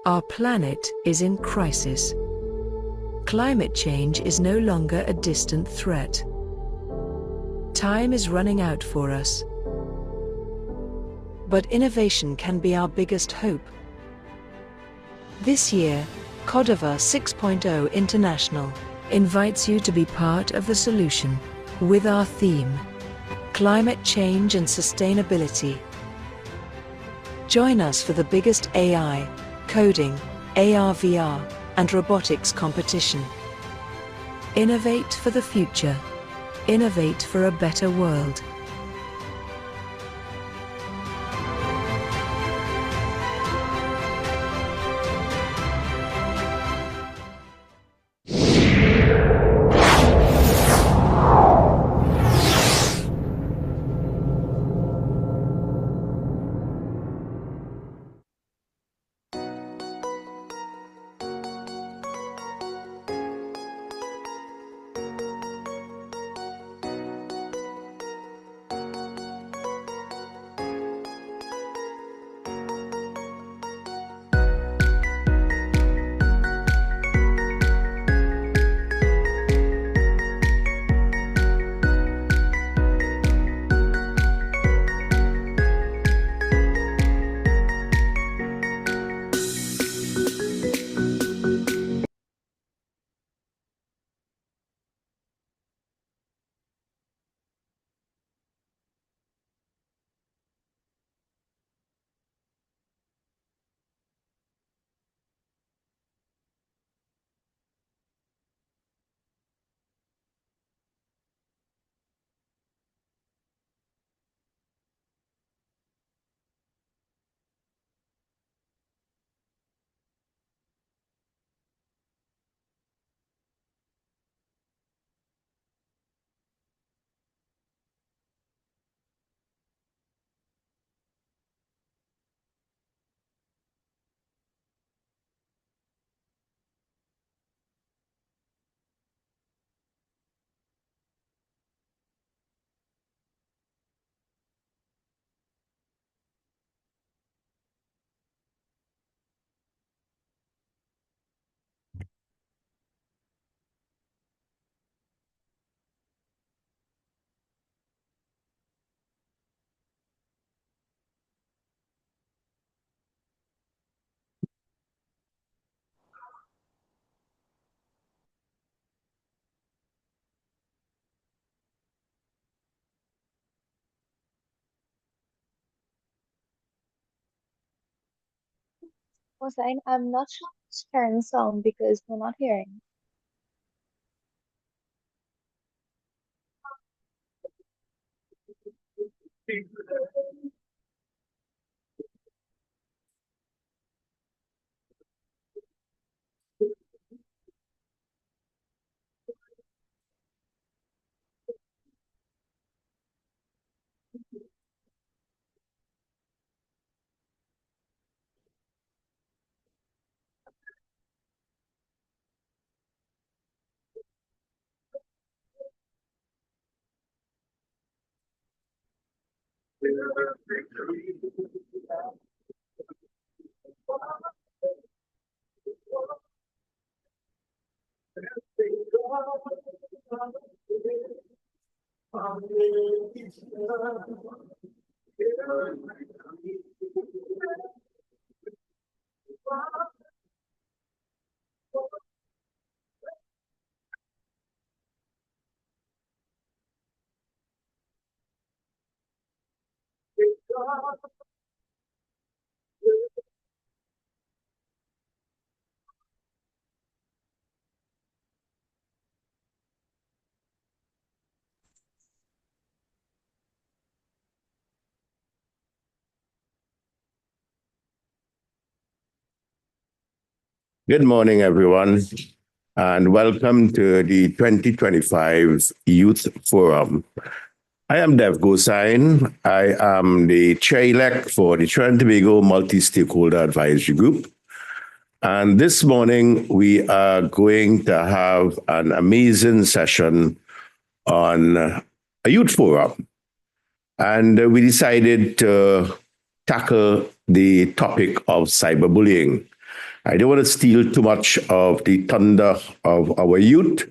Our planet is in crisis. Climate change is no longer a distant threat. Time is running out for us. But innovation can be our biggest hope. This year, Cordova 6.0 International invites you to be part of the solution with our theme, Climate Change and Sustainability. Join us for the biggest AI, coding, AR/VR, and robotics competition. Innovate for the future. Innovate for a better world. Hossein, I'm not sure who's sharing sound because we're not hearing. Good morning, everyone, and welcome to the 2025 Youth Forum. I am Dev Gosain. I am the chair-elect for the Trinidad and Tobago Multi-Stakeholder Advisory Group. And this morning, we are going to have an amazing session on a youth forum. And we decided to tackle the topic of cyberbullying. I don't want to steal too much of the thunder of our youth.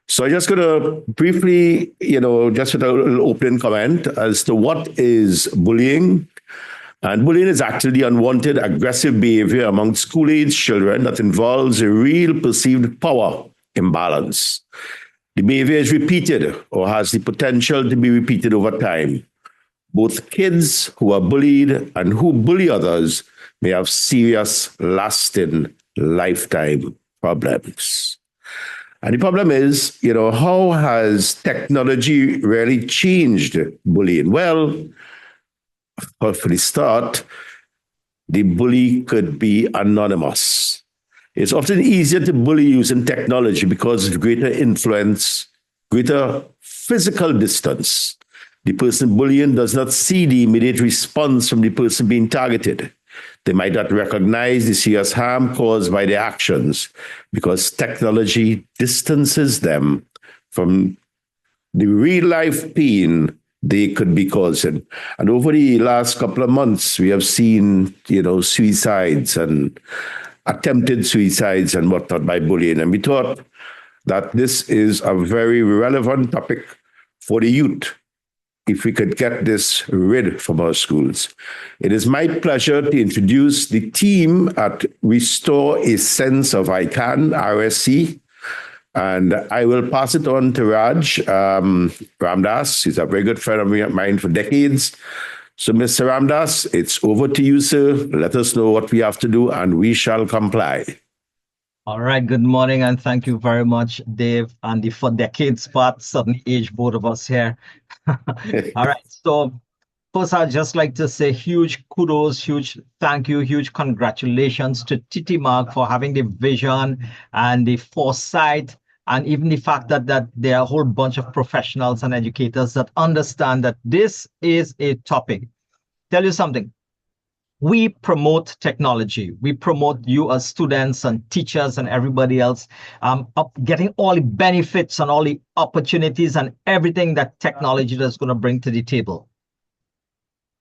So I'm just going to briefly, just with a little opening comment as to what is bullying. And bullying is actually unwanted aggressive behavior among school-age children that involves a real perceived power imbalance. The behavior is repeated or has the potential to be repeated over time. Both kids who are bullied and who bully others may have serious, lasting, lifetime problems. And the problem is, how has technology really changed bullying? Well, for the start, the bully could be anonymous. It's often easier to bully using technology because of greater influence, greater physical distance. The person bullying does not see the immediate response from the person being targeted. They might not recognize the serious harm caused by their actions because technology distances them from the real life pain they could be causing. And over the last couple of months, we have seen, suicides and attempted suicides and whatnot by bullying. And we thought that this is a very relevant topic for the youth if we could get this rid from our schools. It is my pleasure to introduce the team at Restore a Sense of I Can, RSC. And I will pass it on to Raj Ramdas. He's a very good friend of mine for decades. So, Mr. Ramdas, it's over to you, sir. Let us know what we have to do, and we shall comply. All right. Good morning, and thank you very much, Dave, and the for decades part, suddenly age both of us here. All right. So, first, I'd just like to say huge kudos, huge thank you, huge congratulations to TTIGF for having the vision and the foresight, and even the fact that there are a whole bunch of professionals and educators that understand that this is a topic. Tell you something. We promote technology. We promote you as students and teachers and everybody else, getting all the benefits and all the opportunities and everything that technology is going to bring to the table.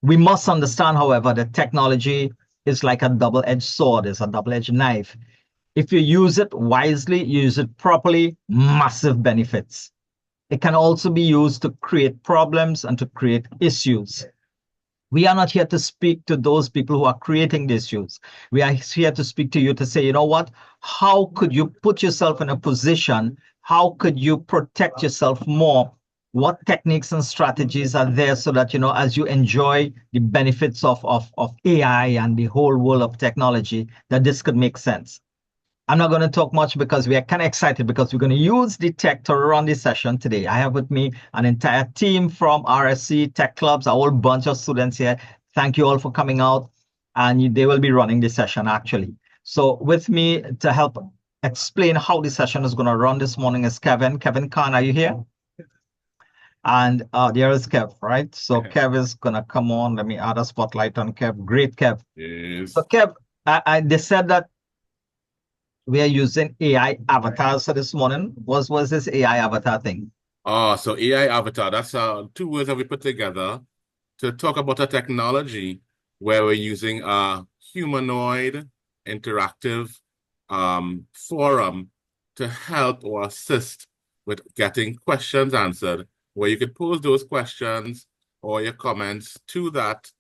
We must understand, however, that technology is like a double-edged sword, it's a double-edged knife. If you use it wisely, use it properly, massive benefits. It can also be used to create problems and to create issues. We are not here to speak to those people who are creating the issues. We are here to speak to you to say, you know what? How could you put yourself in a position? How could you protect yourself more? What techniques and strategies are there so that, as you enjoy the benefits of AI and the whole world of technology, that this could make sense? I'm not going to talk much because we are kind of excited because we're going to use the tech to run this session today. I have with me an entire team from RSC Tech Clubs, a whole bunch of students here. Thank you all for coming out, and they will be running this session actually. So with me to help explain how this session is going to run this morning is Kevin. Kevin Khan, are you here? And there is Kev, right? So Kev is going to come on. Let me add a spotlight on Kev. Great, Kev. Yes. So Kev, they said that we are using AI avatars for this morning. What was this AI avatar thing? So AI avatar, that's two words that we put together to talk about a technology where we're using a humanoid interactive forum to help or assist with getting questions answered, where you could pose those questions or your comments to that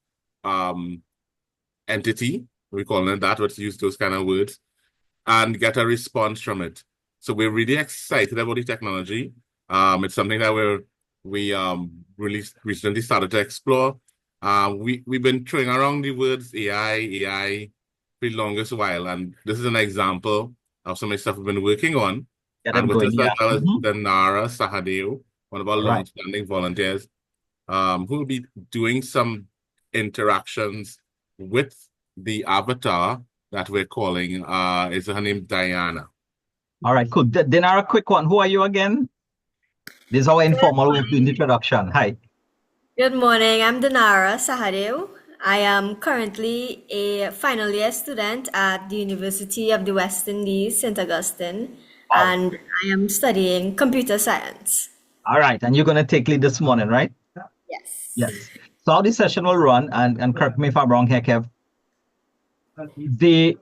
entity, we call it that, let's use those kind of words, and get a response from it. So we're really excited about the technology. It's something that we really recently started to explore. We've been throwing around the words AI for the longest while, and this is an example of some of the stuff we've been working on. And with us as well as Danara Sahadeo, one of our long-standing volunteers, who will be doing some interactions with the avatar that we're calling, is her name Diana. All right, cool. Dinara, quick one. Who are you again? This is our informal way of doing the introduction. Hi. Good morning. I'm Dinara Sahadeo. I am currently a final year student at the University of the West Indies, St. Augustine, and I am studying computer science. All right, and you're going to take lead this morning, right? Yes. Yes. So how this session will run, and correct me if I'm wrong here, Kev, the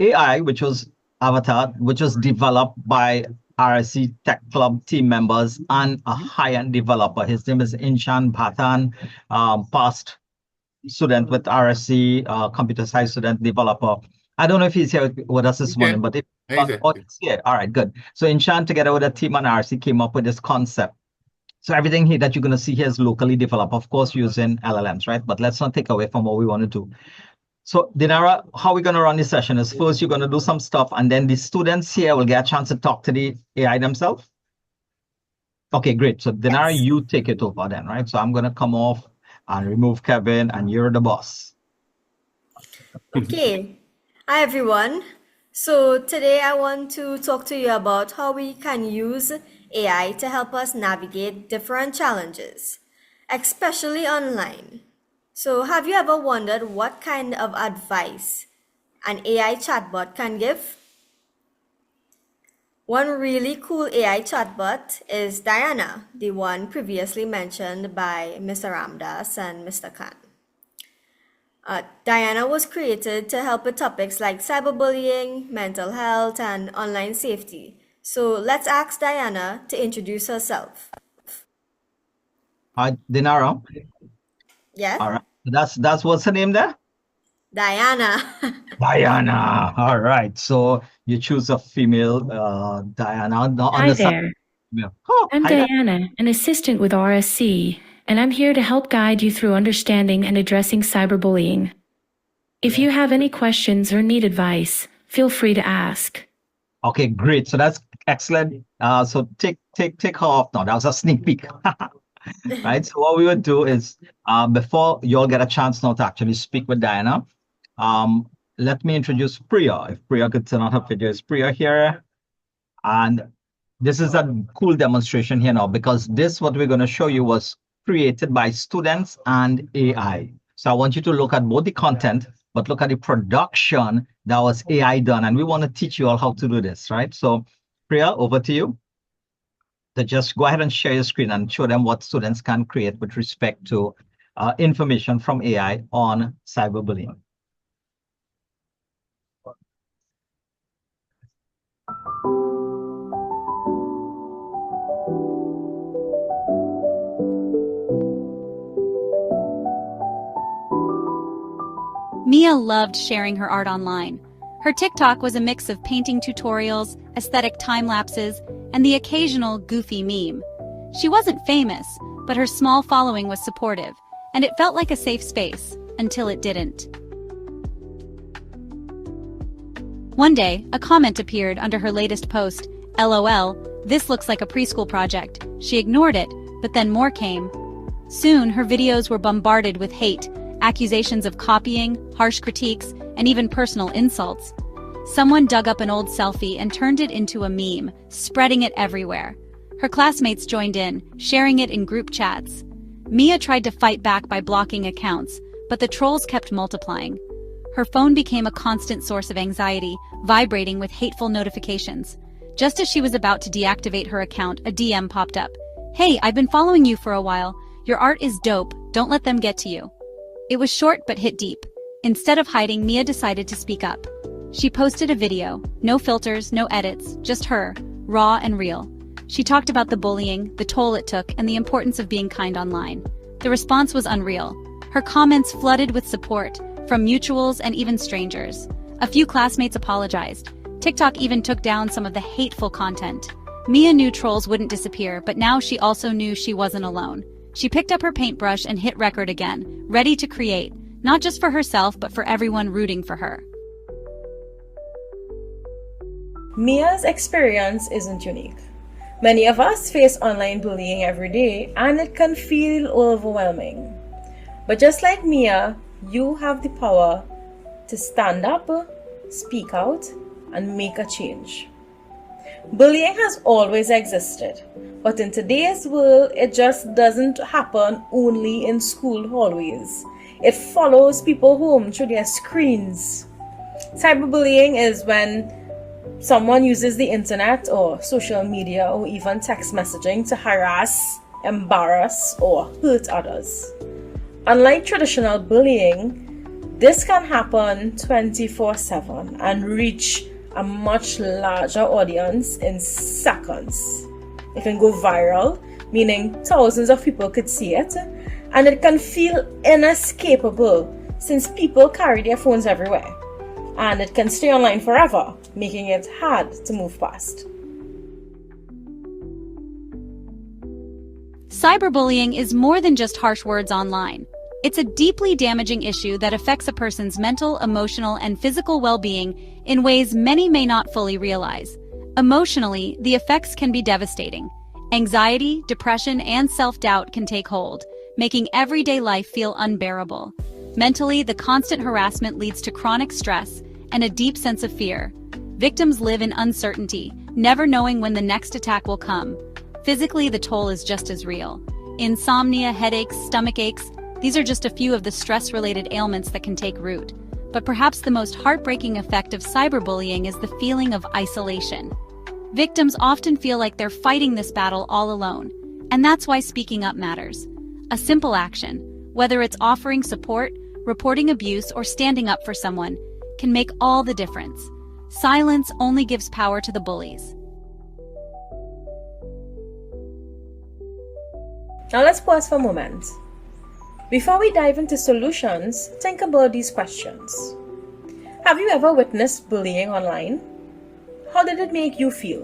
AI, which was Avatar, which was developed by RSC Tech Club team members and a high-end developer. His name is Inshan Bhatan, past student with RSC, computer science student developer. I don't know if he's here with us this morning, but if he's here. All right, good. So Inshan, together with a team on RSC, came up with this concept. So everything here that you're going to see here is locally developed, of course, using LLMs, right? But let's not take away from what we want to do. So Dinara, how we're going to run this session is first you're going to do some stuff, and then the students here will get a chance to talk to the AI themselves. Okay, great. So Dinara, you take it over then, right? So I'm going to come off and remove Kevin, and you're the boss. Okay. Hi, everyone. So today I want to talk to you about how we can use AI to help us navigate different challenges, especially online. So have you ever wondered what kind of advice an AI chatbot can give? One really cool AI chatbot is Diana, the one previously mentioned by Mr. Ramdas and Mr. Khan. Diana was created to help with topics like cyberbullying, mental health, and online safety. So let's ask Diana to introduce herself. Dinara? Yes? All right. That's what's her name there? Diana. Diana. All right. So you choose a female, Diana. Hi there. I'm Diana, an assistant with RSC, and I'm here to help guide you through understanding and addressing cyberbullying. If you have any questions or need advice, feel free to ask. Okay, great. So that's excellent. So take her off now. That was a sneak peek. Right. So what we would do is before you all get a chance now to actually speak with Diana, let me introduce Priya. If Priya could turn on her video, is Priya here? And this is a cool demonstration here now, because what we're going to show you was created by students and AI. So I want you to look at both the content, but look at the production that was AI done. And we want to teach you all how to do this, right? So Priya, over to you. So just go ahead and share your screen and show them what students can create with respect to information from AI on cyberbullying. Mia loved sharing her art online. Her TikTok was a mix of painting tutorials, aesthetic time lapses, and the occasional goofy meme. She wasn't famous, but her small following was supportive, and it felt like a safe space, until it didn't. One day, a comment appeared under her latest post, LOL, this looks like a preschool project. She ignored it, but then more came. Soon, her videos were bombarded with hate, accusations of copying, harsh critiques, and even personal insults. Someone dug up an old selfie and turned it into a meme, spreading it everywhere. Her classmates joined in, sharing it in group chats. Mia tried to fight back by blocking accounts, but the trolls kept multiplying. Her phone became a constant source of anxiety, vibrating with hateful notifications. Just as she was about to deactivate her account, a DM popped up. Hey, I've been following you for a while. Your art is dope. Don't let them get to you. It was short but hit deep. Instead of hiding, Mia decided to speak up. She posted a video, no filters, no edits, just her, raw and real. She talked about the bullying, the toll it took, and the importance of being kind online. The response was unreal. Her comments flooded with support, from mutuals and even strangers. A few classmates apologized. TikTok even took down some of the hateful content. Mia knew trolls wouldn't disappear, but now she also knew she wasn't alone. She picked up her paintbrush and hit record again, ready to create, not just for herself, but for everyone rooting for her. Mia's experience isn't unique. Many of us face online bullying every day, and it can feel overwhelming. But just like Mia, you have the power to stand up, speak out, and make a change. Bullying has always existed, but in today's world, it just doesn't happen only in school hallways. It follows people home through their screens. Cyberbullying is when someone uses the internet or social media or even text messaging to harass, embarrass, or hurt others. Unlike traditional bullying, This can happen 24/7 and reach a much larger audience in seconds. It can go viral, meaning thousands of people could see it, and it can feel inescapable since people carry their phones everywhere, and it can stay online forever, making it hard to move past. Cyberbullying is more than just harsh words online. It's a deeply damaging issue that affects a person's mental, emotional, and physical well-being in ways many may not fully realize. Emotionally, the effects can be devastating. Anxiety, depression, and self-doubt can take hold, making everyday life feel unbearable. Mentally, the constant harassment leads to chronic stress and a deep sense of fear. Victims live in uncertainty, never knowing when the next attack will come. Physically, the toll is just as real. Insomnia, headaches, stomach aches, these are just a few of the stress-related ailments that can take root. But perhaps the most heartbreaking effect of cyberbullying is the feeling of isolation. Victims often feel like they're fighting this battle all alone, and that's why speaking up matters. A simple action, whether it's offering support, reporting abuse, or standing up for someone, can make all the difference. Silence only gives power to the bullies. Now let's pause for a moment. Before we dive into solutions, think about these questions. Have you ever witnessed bullying online? How did it make you feel?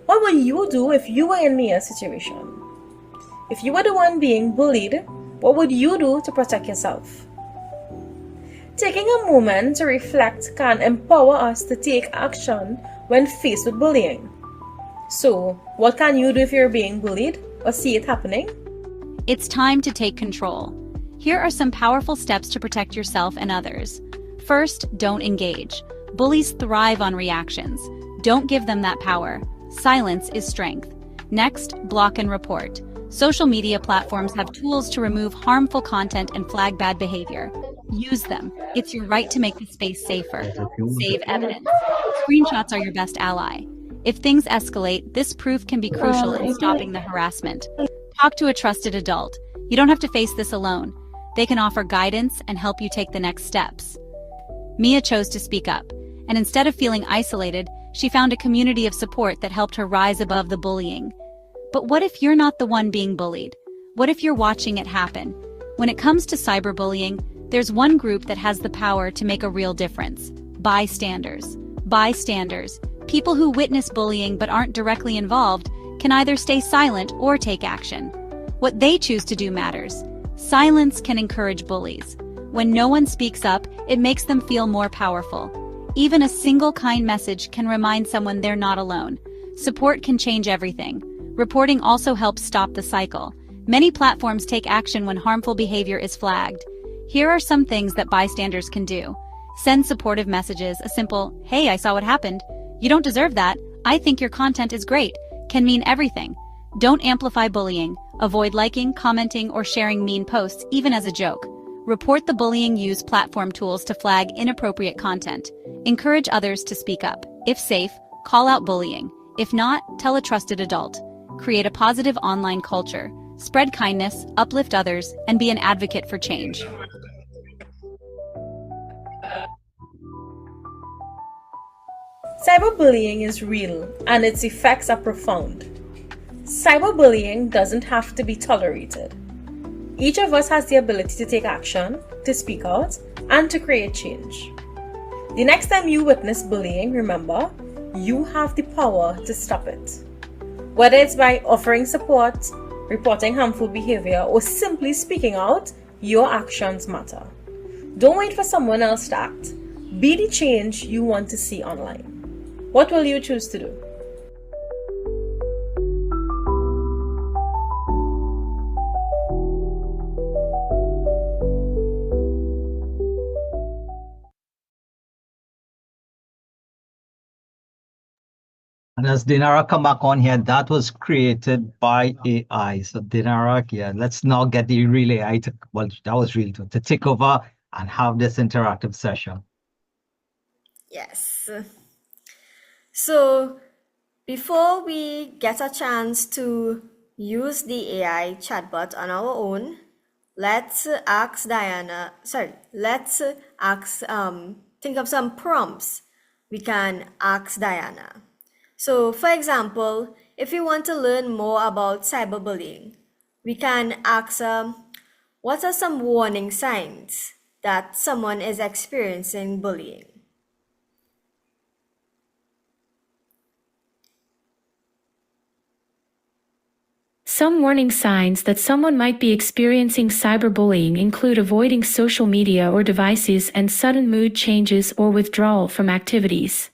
What would you do if you were in Mia's situation? If you were the one being bullied, what would you do to protect yourself? Taking a moment to reflect can empower us to take action when faced with bullying. So, what can you do if you're being bullied or see it happening? It's time to take control. Here are some powerful steps to protect yourself and others. First, don't engage. Bullies thrive on reactions. Don't give them that power. Silence is strength. Next, block and report. Social media platforms have tools to remove harmful content and flag bad behavior. Use them. It's your right to make the space safer. Save evidence. Screenshots are your best ally. If things escalate, this proof can be crucial in stopping the harassment. Talk to a trusted adult. You don't have to face this alone. They can offer guidance and help you take the next steps. Mia chose to speak up, and instead of feeling isolated, she found a community of support that helped her rise above the bullying. But what if you're not the one being bullied? What if you're watching it happen? When it comes to cyberbullying, there's one group that has the power to make a real difference. Bystanders. Bystanders, people who witness bullying but aren't directly involved, can either stay silent or take action. What they choose to do matters. Silence can encourage bullies. When no one speaks up, it makes them feel more powerful. Even a single kind message can remind someone they're not alone. Support can change everything. Reporting also helps stop the cycle. Many platforms take action when harmful behavior is flagged. Here are some things that bystanders can do. Send supportive messages. A simple, "Hey, I saw what happened. You don't deserve that. I think your content is great," can mean everything. Don't amplify bullying. Avoid liking, commenting, or sharing mean posts, even as a joke. Report the bullying. Use platform tools to flag inappropriate content. Encourage others to speak up. If safe, call out bullying. If not, tell a trusted adult. Create a positive online culture. Spread kindness, uplift others, and be an advocate for change. Cyberbullying is real, and its effects are profound. Cyberbullying doesn't have to be tolerated. Each of us has the ability to take action, to speak out, and to create change. The next time you witness bullying, remember, you have the power to stop it. Whether it's by offering support, reporting harmful behavior, or simply speaking out, your actions matter. Don't wait for someone else to act. Be the change you want to see online. What will you choose to do? And as Dinara come back on here, that was created by AI. So Dinara, yeah, let's now get the real AI to, well, that was real to take over and have this interactive session. Yes. So before we get a chance to use the AI chatbot on our own, let's ask Diana, sorry, let's ask, think of some prompts we can ask Diana. So, for example, if we want to learn more about cyberbullying, we can ask, what are some warning signs that someone is experiencing bullying? Some warning signs that someone might be experiencing cyberbullying include avoiding social media or devices and sudden mood changes or withdrawal from activities.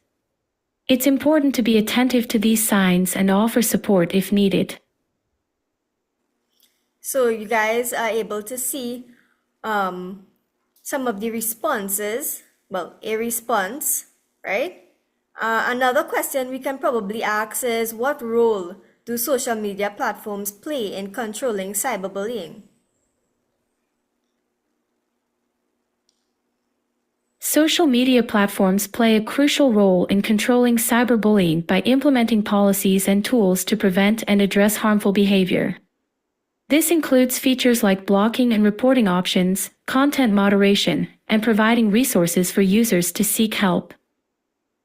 It's important to be attentive to these signs and offer support if needed. So you guys are able to see some of the responses, well, a response, right? Another question we can probably ask is, what role do social media platforms play in controlling cyberbullying? Social media platforms play a crucial role in controlling cyberbullying by implementing policies and tools to prevent and address harmful behavior. This includes features like blocking and reporting options, content moderation, and providing resources for users to seek help.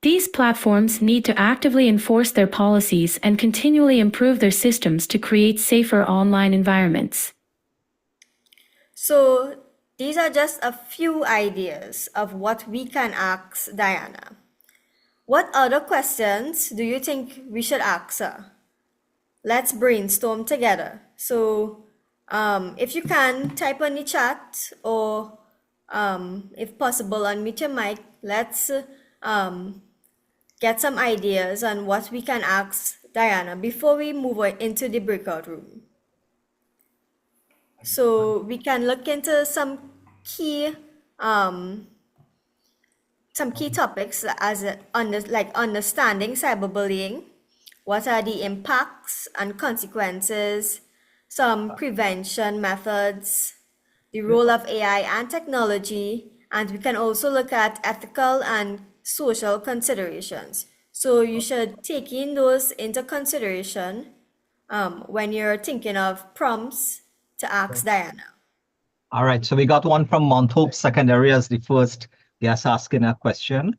These platforms need to actively enforce their policies and continually improve their systems to create safer online environments. So these are just a few ideas of what we can ask Diana. What other questions do you think we should ask her? Let's brainstorm together. So if you can, type on the chat, or if possible, unmute your mic. Let's get some ideas on what we can ask Diana before we move into the breakout room. So we can look into some key topics as understanding cyberbullying. What are the impacts and consequences? Some prevention methods, the role of AI and technology, and we can also look at ethical and social considerations. So you should take in those into consideration when you're thinking of prompts to ask Diana. All right, so we got one from Mount Hope Secondary as the first guest asking a question.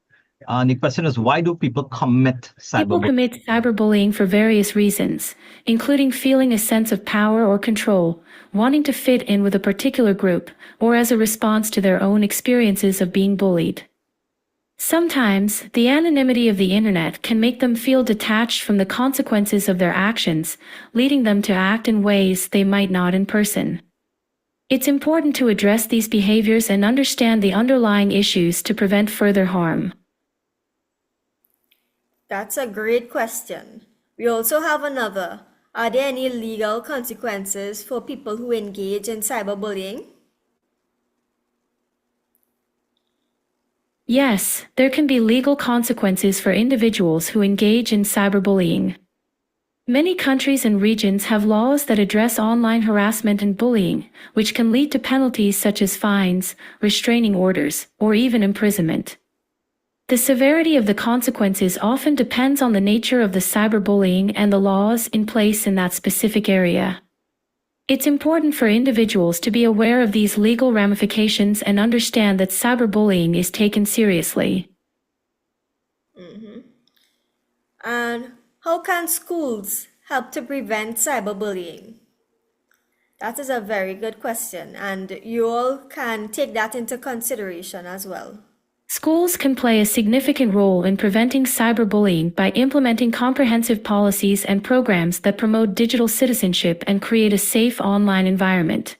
And the question is, why do people commit People cyberbullying? commit cyberbullying for various reasons, including feeling a sense of power or control, wanting to fit in with a particular group, or as a response to their own experiences of being bullied. Sometimes, the anonymity of the internet can make them feel detached from the consequences of their actions, leading them to act in ways they might not in person. It's important to address these behaviors and understand the underlying issues to prevent further harm. That's a great question. We also have another. Are there any legal consequences for people who engage in cyberbullying? Yes, there can be legal consequences for individuals who engage in cyberbullying. Many countries and regions have laws that address online harassment and bullying, which can lead to penalties such as fines, restraining orders, or even imprisonment. The severity of the consequences often depends on the nature of the cyberbullying and the laws in place in that specific area. It's important for individuals to be aware of these legal ramifications and understand that cyberbullying is taken seriously. And how can schools help to prevent cyberbullying? That is a very good question, and you all can take that into consideration as well. Schools can play a significant role in preventing cyberbullying by implementing comprehensive policies and programs that promote digital citizenship and create a safe online environment.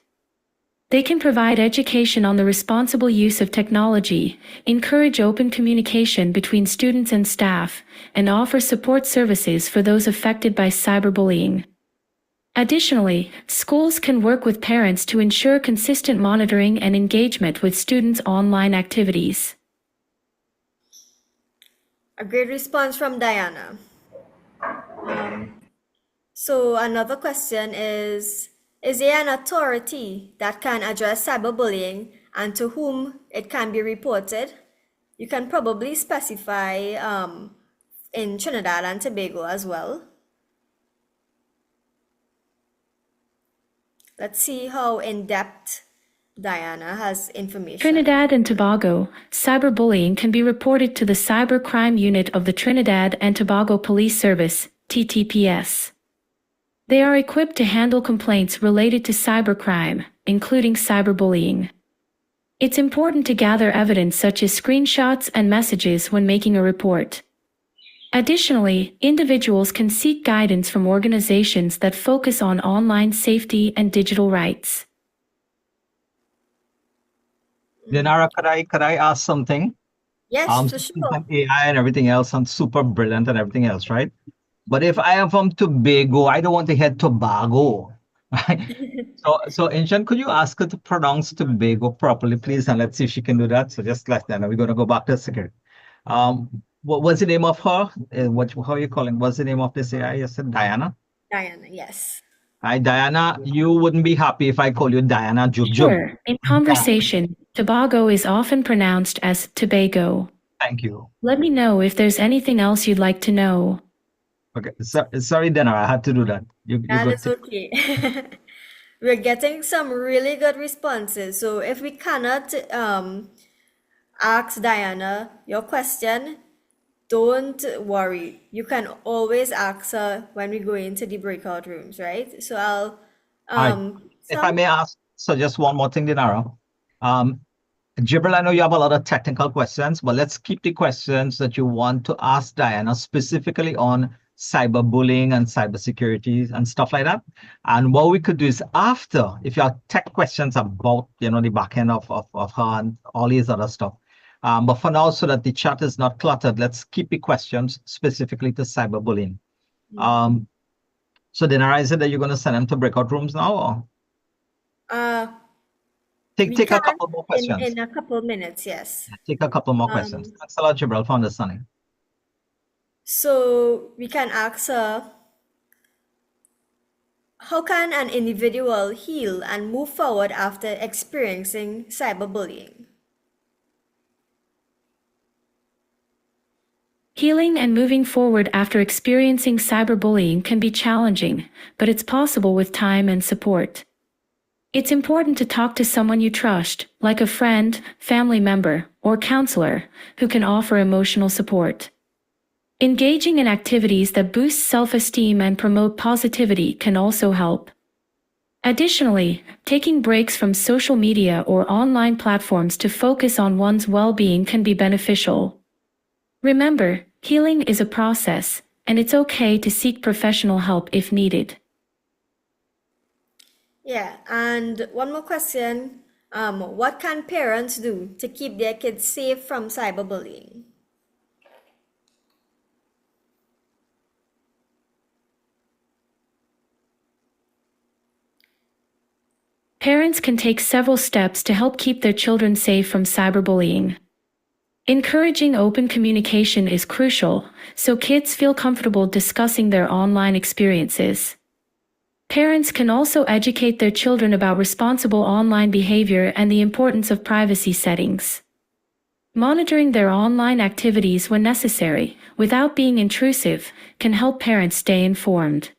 They can provide education on the responsible use of technology, encourage open communication between students and staff, and offer support services for those affected by cyberbullying. Additionally, schools can work with parents to ensure consistent monitoring and engagement with students' online activities. A great response from Diana. So another question is there an authority that can address cyberbullying and to whom it can be reported? You can probably specify in Trinidad and Tobago as well. Let's see how in-depth Diana has information. Trinidad and Tobago, cyberbullying can be reported to the Cybercrime Unit of the Trinidad and Tobago Police Service, TTPS. They are equipped to handle complaints related to cybercrime, including cyberbullying. It's important to gather evidence such as screenshots and messages when making a report. Additionally, individuals can seek guidance from organizations that focus on online safety and digital rights. Dinara, could I ask something? Yes, for Since sure. I'm AI and everything else, I'm super brilliant and everything else, right? But if I am from Tobago, I don't want to hear Tobago. Right? So Inshan, could you ask her to pronounce Tobago properly, please? And let's see if she can do that. So just like that, now we're going to go back to a second. What was the name of her? How are you calling? What's the name of this AI? You said Diana? Diana, yes. Hi, Diana. You wouldn't be happy if I call you Diana Jub Jub. Sure. In conversation, Tobago is often pronounced as Tobago. Thank you. Let me know if there's anything else you'd like to know. Okay. Sorry, Dinara, I had to do that. You That got is okay. We're getting some really good responses. So if we cannot ask Diana your question, don't worry. You can always ask her when we go into the breakout rooms, right? So I'll If I may ask, so just one more thing, Dinara. Jibril, I know you have a lot of technical questions, but let's keep the questions that you want to ask Diana specifically on cyberbullying and cybersecurity and stuff like that. And what we could do is after, if you have tech questions about, the back end of her and all these other stuff. But for now, so that the chat is not cluttered, let's keep the questions specifically to cyberbullying. So Dinara, is it that you're going to send them to breakout rooms now, or? Take a couple more questions. In a couple minutes, yes. Take a couple more questions. Thanks a lot, Jibril, for understanding. So we can ask her, how can an individual heal and move forward after experiencing cyberbullying? Healing and moving forward after experiencing cyberbullying can be challenging, but it's possible with time and support. It's important to talk to someone you trust, like a friend, family member, or counselor, who can offer emotional support. Engaging in activities that boost self-esteem and promote positivity can also help. Additionally, taking breaks from social media or online platforms to focus on one's well-being can be beneficial. Remember, healing is a process, and it's okay to seek professional help if needed. Yeah, and one more question. What can parents do to keep their kids safe from cyberbullying? Parents can take several steps to help keep their children safe from cyberbullying. Encouraging open communication is crucial, so kids feel comfortable discussing their online experiences. Parents can also educate their children about responsible online behavior and the importance of privacy settings. Monitoring their online activities when necessary, without being intrusive, can help parents stay informed.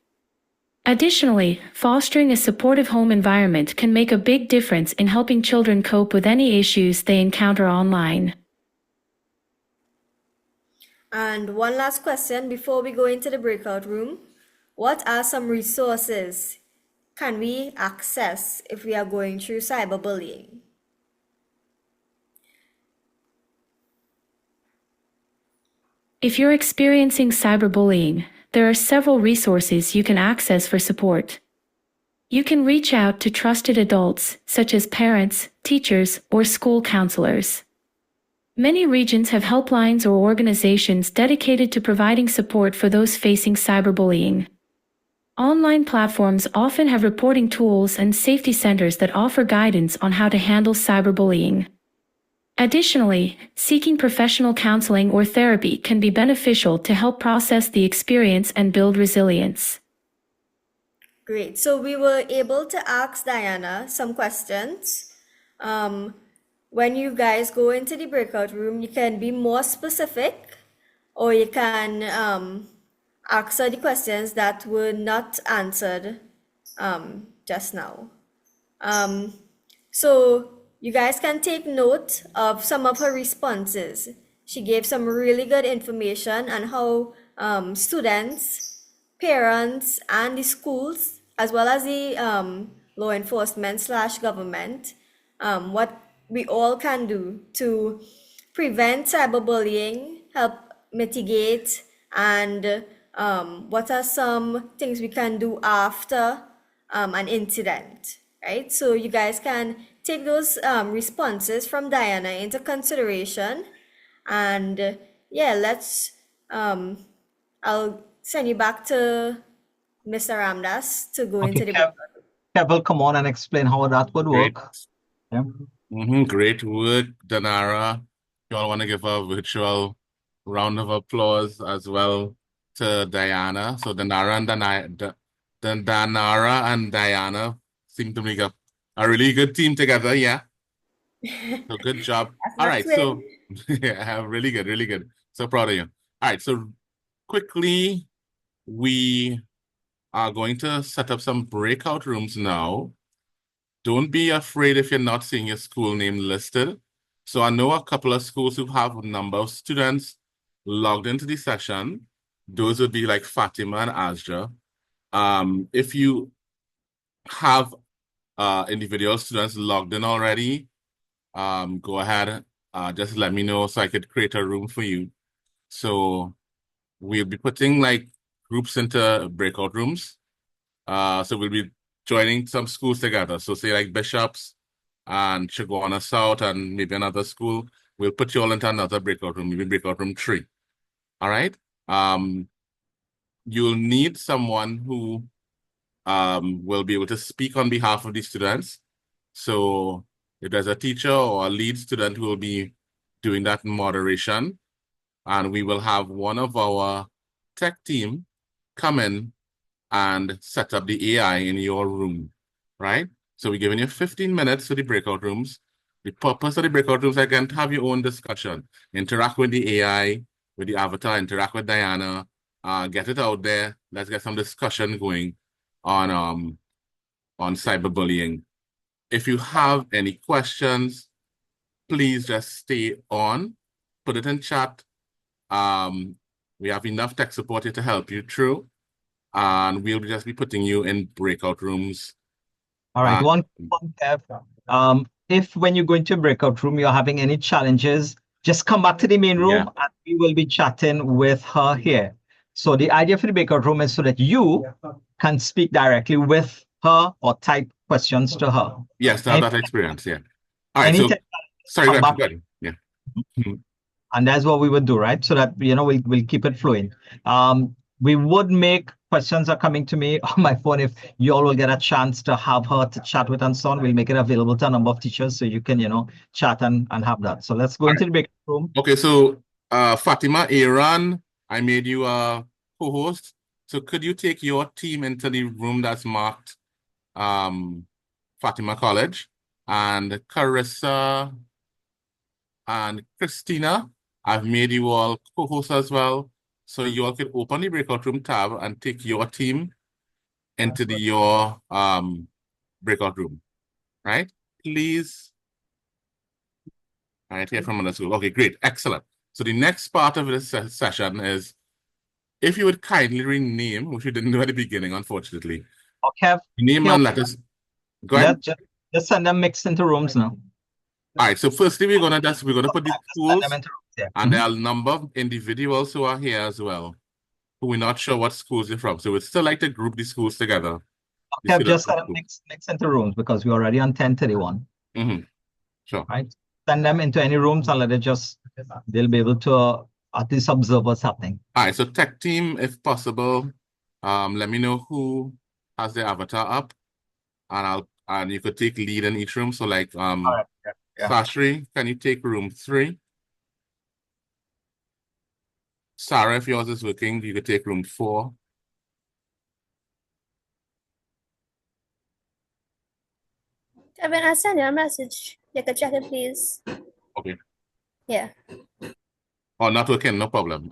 Additionally, fostering a supportive home environment can make a big difference in helping children cope with any issues they encounter online. And one last question before we go into the breakout room. What are some resources can we access if we are going through cyberbullying? If you're experiencing cyberbullying, there are several resources you can access for support. You can reach out to trusted adults, such as parents, teachers, or school counselors. Many regions have helplines or organizations dedicated to providing support for those facing cyberbullying. Online platforms often have reporting tools and safety centers that offer guidance on how to handle cyberbullying. Additionally, seeking professional counseling or therapy can be beneficial to help process the experience and build resilience. Great. So we were able to ask Diana some questions. When you guys go into the breakout room, you can be more specific, or you can answer the questions that were not answered just now. So you guys can take note of some of her responses. She gave some really good information on how students, parents, and the schools, as well as the law enforcement slash government, what we all can do to prevent cyberbullying, help mitigate, and what are some things we can do after an incident, right? So you guys can take those responses from Diana into consideration, and yeah, I'll send you back to Mr. Ramdas to go Okay, into the Kev will come on and explain how that would Great. work. Yeah. Great work, Danara. You all want to give a virtual round of applause as well to Diana. So Danara and Diana seem to make a really good team together. Yeah. So good job. All right. So yeah, really good, really good. So proud of you. All right. So quickly, we are going to set up some breakout rooms now. Don't be afraid if you're not seeing your school name listed. So I know a couple of schools who have a number of students logged into the session. Those would be like Fatima and Asja. If you have individual students logged in already, go ahead, just let me know so I could create a room for you. So we'll be putting like groups into breakout rooms. So we'll be joining some schools together. So say like Bishops and Chaguana South and maybe another school. We'll put you all into another breakout room, maybe breakout room 3. All right. You'll need someone who will be able to speak on behalf of the students. So if there's a teacher or a lead student who will be doing that moderation, and we will have one of our tech team come in and set up the AI in your room, right? So we're giving you 15 minutes for the breakout rooms. The purpose of the breakout rooms, again, to have your own discussion. Interact with the AI, with the avatar, interact with Diana, get it out there. Let's get some discussion going on cyberbullying. If you have any questions, please just stay on, put it in chat. We have enough tech support here to help you through, and we'll just be putting you in breakout rooms. All right, one Kev. If when you go into a breakout room, you're having any challenges, just come back to the main room and we will be chatting with her here. So the idea for the breakout room is so that you can speak directly with her or type questions to her. Yes, to have that experience, yeah. All right, so, sorry, go ahead. Yeah. And that's what we would do, right? So that, we'll keep it flowing. We would make questions are coming to me on my phone. If you all will get a chance to have her to chat with and so on, we'll make it available to a number of teachers so you can, chat and have that. So let's go into the breakout room. Okay, so Fatima, Aaron, I made you a co-host. So could you take your team into the room that's marked Fatima College? And Carissa and Christina, I've made you all co-hosts as well. So you all can open the breakout room tab and take your team into your breakout room, right? Please. All right, here from another school. Okay, great, excellent. So the next part of this session is, if you would kindly rename, which we didn't do at the beginning, unfortunately. Okay. Name and letters. Go ahead. Just send them mixed into rooms now. All right, so firstly, we're gonna put the schools, and there are a number of individuals who are here as well, who we're not sure what schools they're from. So we'd still like to group the schools together. Okay, just send them mixed into rooms because we're already on 1031. Sure. Right. Send them into any rooms and they'll be able to at least observe what's happening. All right, so tech team, if possible, let me know who has their avatar up, and you could take lead in each room. So like Sashri, can you take room 3? Sarah, if yours is working, you could take room 4. Kevin, I'll send you a message. You can check it, please. Okay. Yeah. Oh, not working, no problem.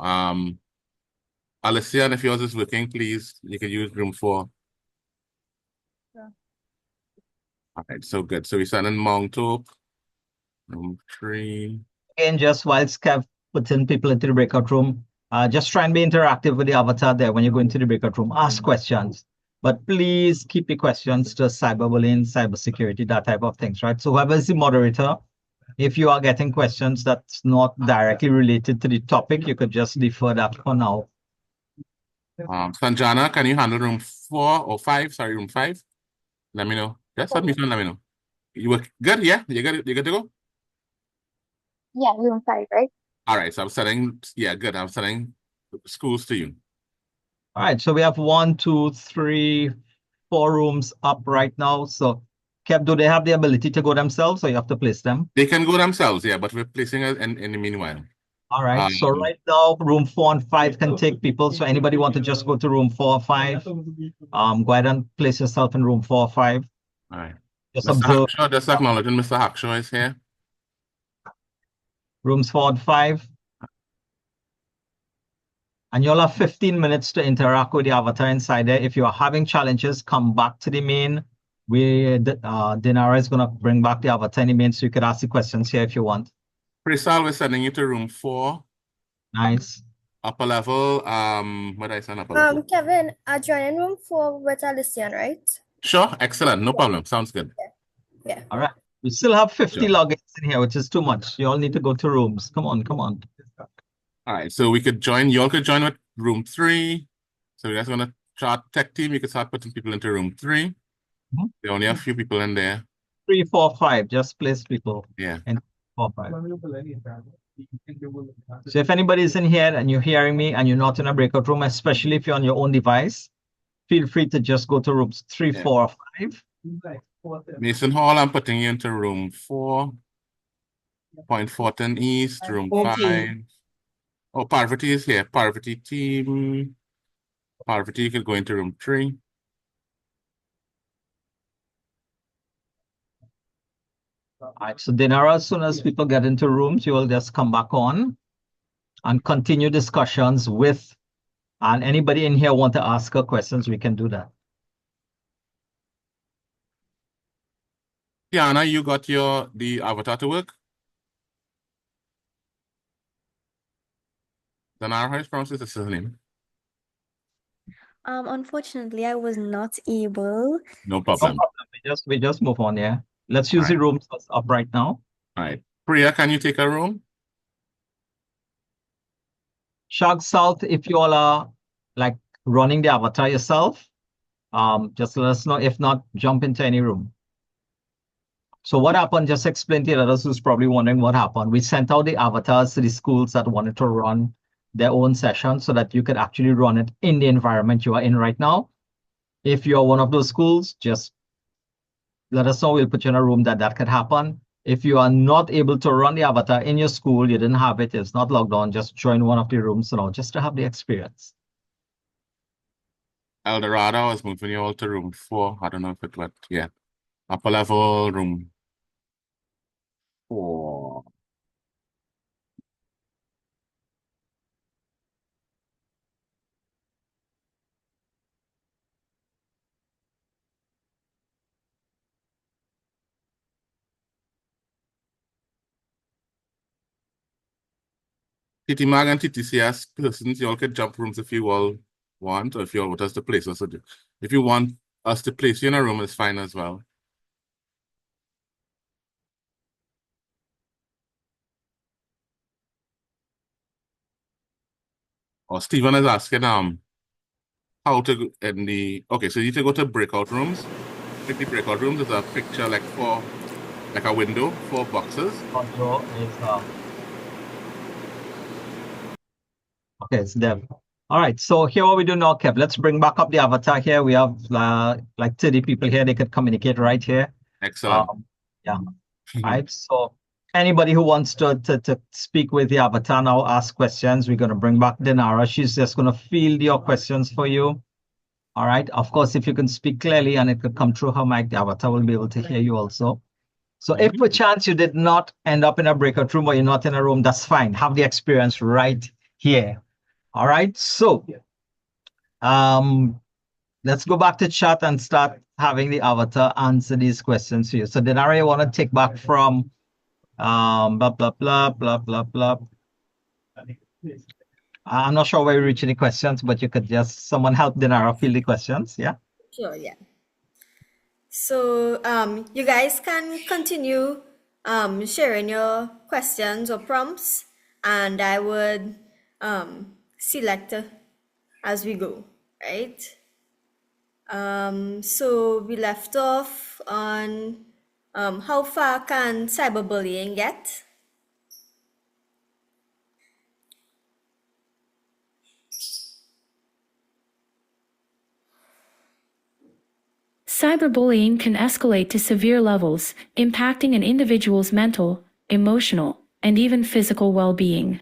Alicia, if yours is working, please, you can use room 4. Sure. All right, so good. So we send in Mount Hope, room 3. Again, just whilst Kev putting people into the breakout room, just try and be interactive with the avatar there when you go into the breakout room. Ask questions, but please keep your questions to cyberbullying, cybersecurity, that type of things, right? So whoever is the moderator, if you are getting questions that's not directly related to the topic, you could just defer that for now. Sanjana, can you handle room 4 or 5? Sorry, room 5. Let me know. Just submit and let me know. You were good? Yeah, you good? You good to go? Yeah, room 5, right? All right, so I'm sending. Yeah, good. I'm sending schools to you. All right, so we have 1, 2, 3, 4 rooms up right now. So, Kev, do they have the ability to go themselves, or you have to place them? They can go themselves, yeah, but we're placing it in the meanwhile. All right, so right now, room 4 and 5 can take people. So anybody want to just go to room 4 or 5? Go ahead and place yourself in room 4 or 5. All right. Just Mr. observe. Hackshaw, just acknowledging Mr. Hackshaw is here. Rooms 4 and 5. And you'll have 15 minutes to interact with the avatar inside there. If you are having challenges, come back to the main. Dinara is going to bring back the avatar in the main, so you could ask the questions here if you want. Prisal, we're sending you to room 4. Nice. Upper level, what did I send upper level? Kevin, I joined in room 4 with Alician, right? Sure, excellent, no problem, sounds good. Yeah. All right. We still have 50 Sure. logins in here, which is too much. You all need to go to rooms. Come on, come on. All right, so we could join, you all could join with room 3. So you guys want to chart tech team, you could start putting people into room 3. Mhm. There are only a few people in there. 3, 4, 5. Just place people. Yeah. And 4, 5. So if anybody is in here and you're hearing me and you're not in a breakout room, especially if you're on your own device, feel free to just go to rooms 3, Yeah. 4, or 5. Mason Hall, I'm putting you into room 4. Point Fortin East, room 5. Oh, Parvati is here. Parvati team. Parvati, you could go into room 3. All right, so Dinara, as soon as people get into rooms, you will just come back on and continue discussions with, and anybody in here want to ask her questions, we can do that. Tiana, you got the avatar to work? Danara, how is pronounced his name? Unfortunately, I was not able. No No problem. problem. We just move on, yeah. Let's use the rooms that's up right now. All right. Priya, can you take a room? Shark South, if you all are like running the avatar yourself, just let us know. If not, jump into any room. So what happened, just explain to the others who's probably wondering what happened. We sent out the avatars to the schools that wanted to run their own session so that you could actually run it in the environment you are in right now. If you're one of those schools, just let us know. We'll put you in a room that could happen. If you are not able to run the avatar in your school, you didn't have it, it's not logged on, just join one of the rooms just to have the experience. Eldorado, I was moving you all to room 4. I don't know if it went, yeah. Upper level, room 4. TT Mag and TTCS persons, you all could jump rooms if you all want, or if you all want us to place us. If you want us to place you in a room, it's fine as well. Or Stephen is asking how to go in the okay, so you need to go to breakout rooms. Pick the breakout rooms, there's a picture like a window, 4 boxes. Okay, it's them. All right, so here what we do now, Kev, let's bring back up the avatar here. We have like 30 people here. They could communicate right here. Excellent. Yeah. All right, so anybody who wants to speak with the avatar now, ask questions. We're going to bring back Dinara. She's just going to field your questions for you. All right. Of course, if you can speak clearly and it could come through her mic, the avatar will be able to hear you also. So if per chance you did not end up in a breakout room or you're not in a room, that's fine. Have the experience right here. All right. So let's go back to chat and start having the avatar answer these questions for you. So Denara, you want to take back from blah, blah, blah, blah, blah, blah. I'm not sure where you're reaching the questions, but you could just, someone help Denara fill the questions, yeah? Sure, yeah. So you guys can continue sharing your questions or prompts, and I would select as we go, right? So we left off on how far can cyberbullying get? Cyberbullying can escalate to severe levels, impacting an individual's mental, emotional, and even physical well-being.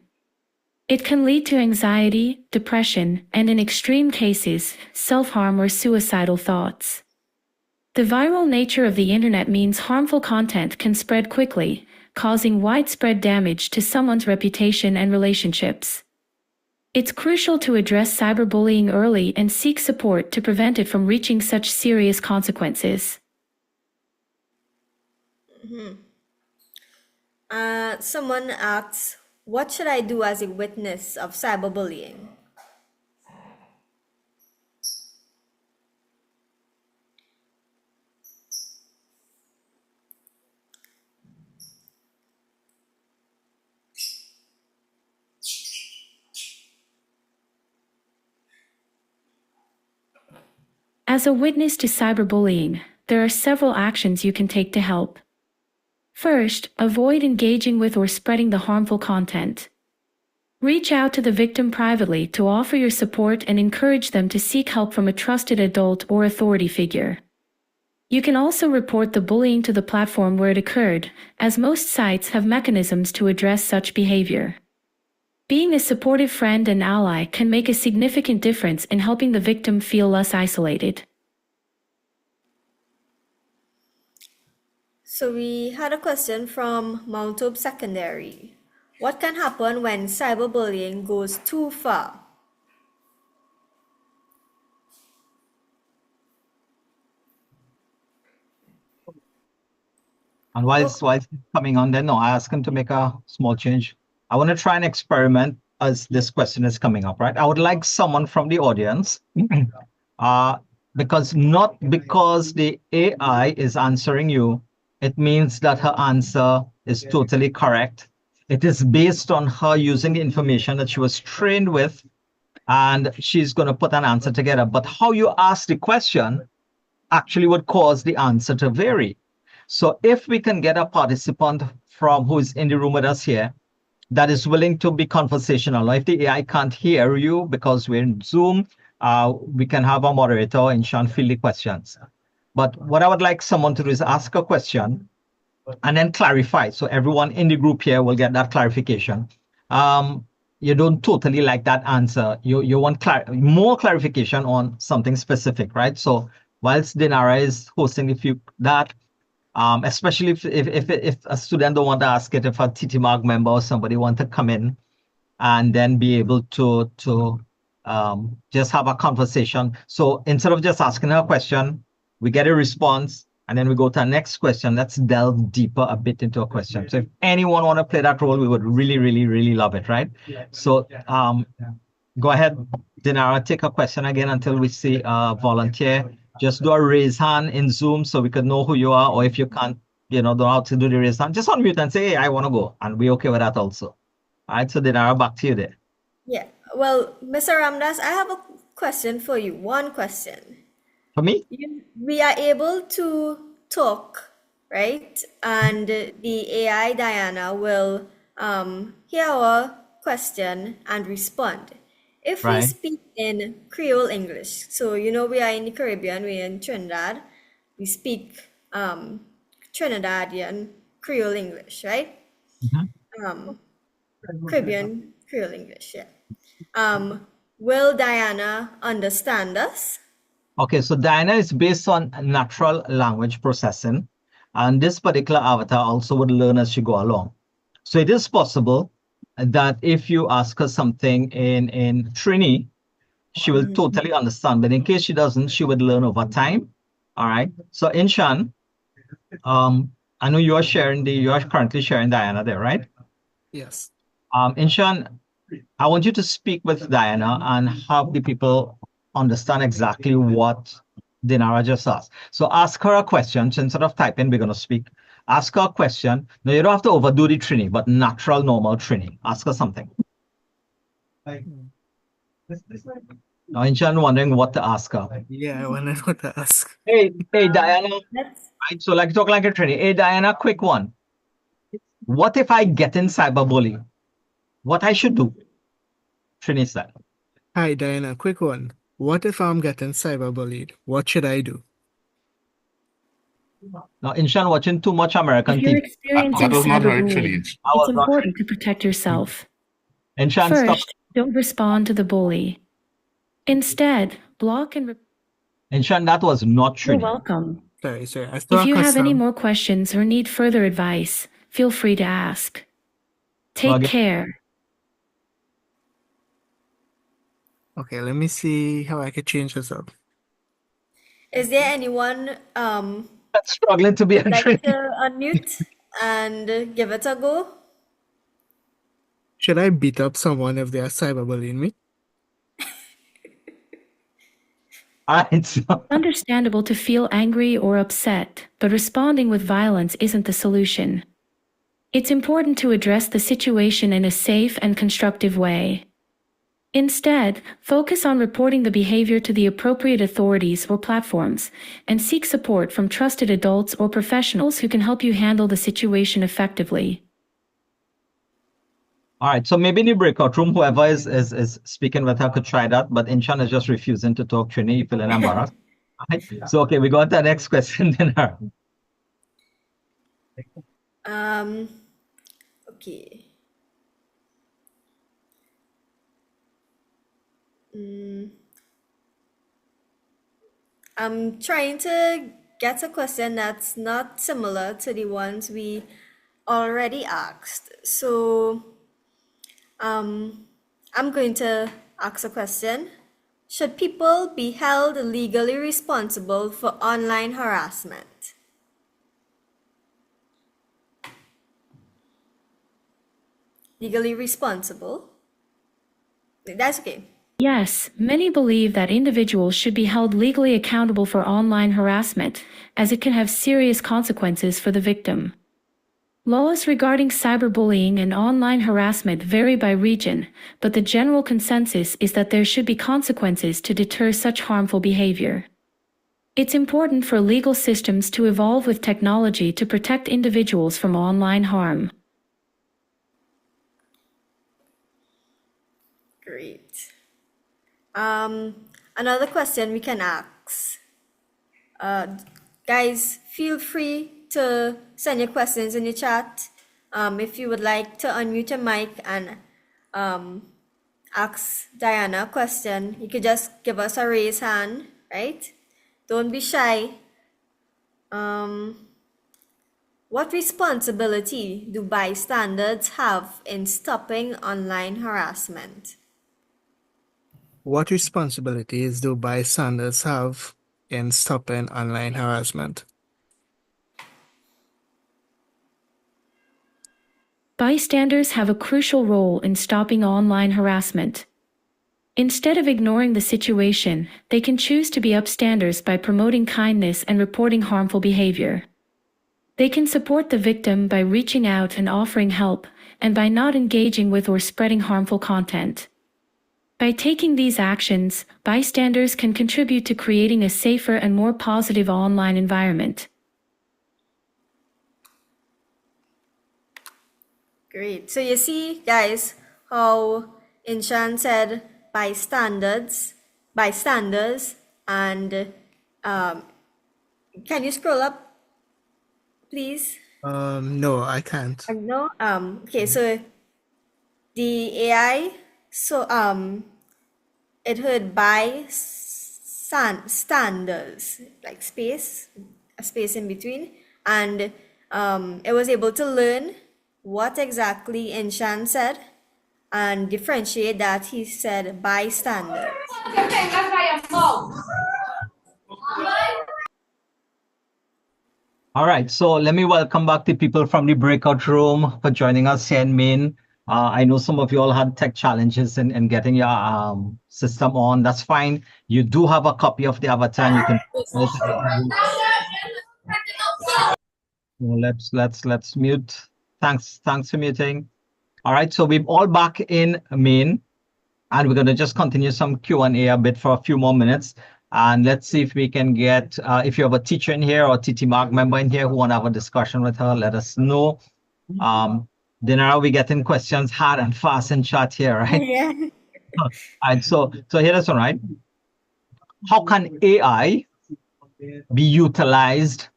It can lead to anxiety, depression, and in extreme cases, self-harm or suicidal thoughts. The viral nature of the internet means harmful content can spread quickly, causing widespread damage to someone's reputation and relationships. It's crucial to address cyberbullying early and seek support to prevent it from reaching such serious consequences. Someone asks, what should I do as a witness of cyberbullying? As a witness to cyberbullying, there are several actions you can take to help. First, avoid engaging with or spreading the harmful content. Reach out to the victim privately to offer your support and encourage them to seek help from a trusted adult or authority figure. You can also report the bullying to the platform where it occurred, as most sites have mechanisms to address such behavior. Being a supportive friend and ally can make a significant difference in helping the victim feel less isolated. So we had a question from Mount Hope Secondary. What can happen when cyberbullying goes too far? And whilst it's coming on there, no, I asked him to make a small change. I want to try and experiment as this question is coming up, right? I would like someone from the audience, because not because the AI is answering you, it means that her answer is totally correct. It is based on her using the information that she was trained with, and she's going to put an answer together. But how you ask the question actually would cause the answer to vary. So if we can get a participant from who is in the room with us here that is willing to be conversational, if the AI can't hear you because we're in Zoom, we can have a moderator and Sean field the questions. But what I would like someone to do is ask a question and then clarify. So everyone in the group here will get that clarification. You don't totally like that answer. You want more clarification on something specific, right? So whilst Dinara is hosting that, especially if a student don't want to ask it, if a TTIGF member or somebody want to come in and then be able to just have a conversation. So instead of just asking her a question, we get a response, and then we go to our next question. Let's delve deeper a bit into a question. So if anyone want to play that role, we would really, really, really love it, right? So go ahead, Dinara, take a question again until we see a volunteer. Just do a raise hand in Zoom so we could know who you are, or if you can't, don't know how to do the raise hand, just unmute and say, hey, I want to go. And we're okay with that also. All right, so Dinara, back to you there. Yeah, well, Mr. Ramdas, I have a question for you. One question. For me? We are able to talk, right? And the AI, Diana, will hear our question and respond. If we speak in Creole English, so we are in the Caribbean, we're in Trinidad, we speak Trinidadian Creole English, right? Caribbean Creole English, yeah. Will Diana understand us? Okay, so Diana is based on natural language processing, and this particular avatar also would learn as she go along. So it is possible that if you ask her something in Trini, she will totally understand. But in case she doesn't, she would learn over time. All right. So Inshan, I know you are currently sharing Diana there, right? Yes. Inshan, I want you to speak with Diana and have the people understand exactly what Dinara just asked. So ask her a question. So instead of typing, we're going to speak. Ask her a question. No, you don't have to overdo the training, but natural, normal training. Ask her something. Now, Inshan wondering what to ask her. Yeah, I wondered what to ask. Hey, Diana. Right, so like talk like a trainee. Hey, Diana, quick one. What if I get in cyberbullying? What I should do? Trainee style. Hi, Diana. Quick one. What if I'm getting cyberbullied? What should I do? Now, Inshan watching too much American If you're TV. experiencing That was not very cyberbullying, trained. I it's was not. important to protect yourself. Inshan, stop. First, don't respond to the bully. Instead, block and Inshan, that was not You're trainee. welcome. Sorry. I If thought you have any custom. more questions or need further advice, feel free to ask. Take Okay. care. Okay, let me see how I could change this up. Is there anyone That's struggling to be a like trainee. to unmute and give it a go? Should I beat up someone if they are cyberbullying me? All right. So, Understandable to feel angry or upset, but responding with violence isn't the solution. It's important to address the situation in a safe and constructive way. Instead, focus on reporting the behavior to the appropriate authorities or platforms, and seek support from trusted adults or professionals who can help you handle the situation effectively. all right. So maybe in the breakout room, whoever is speaking with her could try that, but Inshan is just refusing to talk trainee. You feeling embarrassed? All right. So okay, we got the next question then. Okay. I'm trying to get a question that's not similar to the ones we already asked. So, I'm going to ask a question. Should people be held legally responsible for online harassment? Legally responsible? That's okay. Yes, many believe that individuals should be held legally accountable for online harassment, as it can have serious consequences for the victim. Laws regarding cyberbullying and online harassment vary by region, but the general consensus is that there should be consequences to deter such harmful behavior. It's important for legal systems to evolve with technology to protect individuals from online harm. Great. Another question we can ask. Guys, feel free to send your questions in the chat. If you would like to unmute your mic and ask Diana a question, you could just give us a raise hand, right? Don't be shy. What responsibility do bystanders have in stopping online harassment? What responsibilities do bystanders have in stopping online harassment? Bystanders have a crucial role in stopping online harassment. Instead of ignoring the situation, they can choose to be upstanders by promoting kindness and reporting harmful behavior. They can support the victim by reaching out and offering help, and by not engaging with or spreading harmful content. By taking these actions, bystanders can contribute to creating a safer and more positive online environment. Great. So you see, guys, how Inshan said bystanders, and can you scroll up, please? No, I can't. No. Okay. So the AI, so it heard standards, like a space in between, and it was able to learn what exactly Inshan said and differentiate that he said bystanders. All right, so let me welcome back the people from the breakout room for joining us here in Maine. I know some of you all had tech challenges in getting your system on. That's fine. You do have a copy of the avatar, and you can. Let's mute. Thanks for muting. All right, so we're all back in Maine, and we're going to just continue some Q&A a bit for a few more minutes. And let's see if we can get, if you have a teacher in here or TT Mark member in here who want to have a discussion with her, let us know. Dinara, we getting questions hard and fast in chat here, right? Yeah. All right, so here this one, right? How can AI be utilized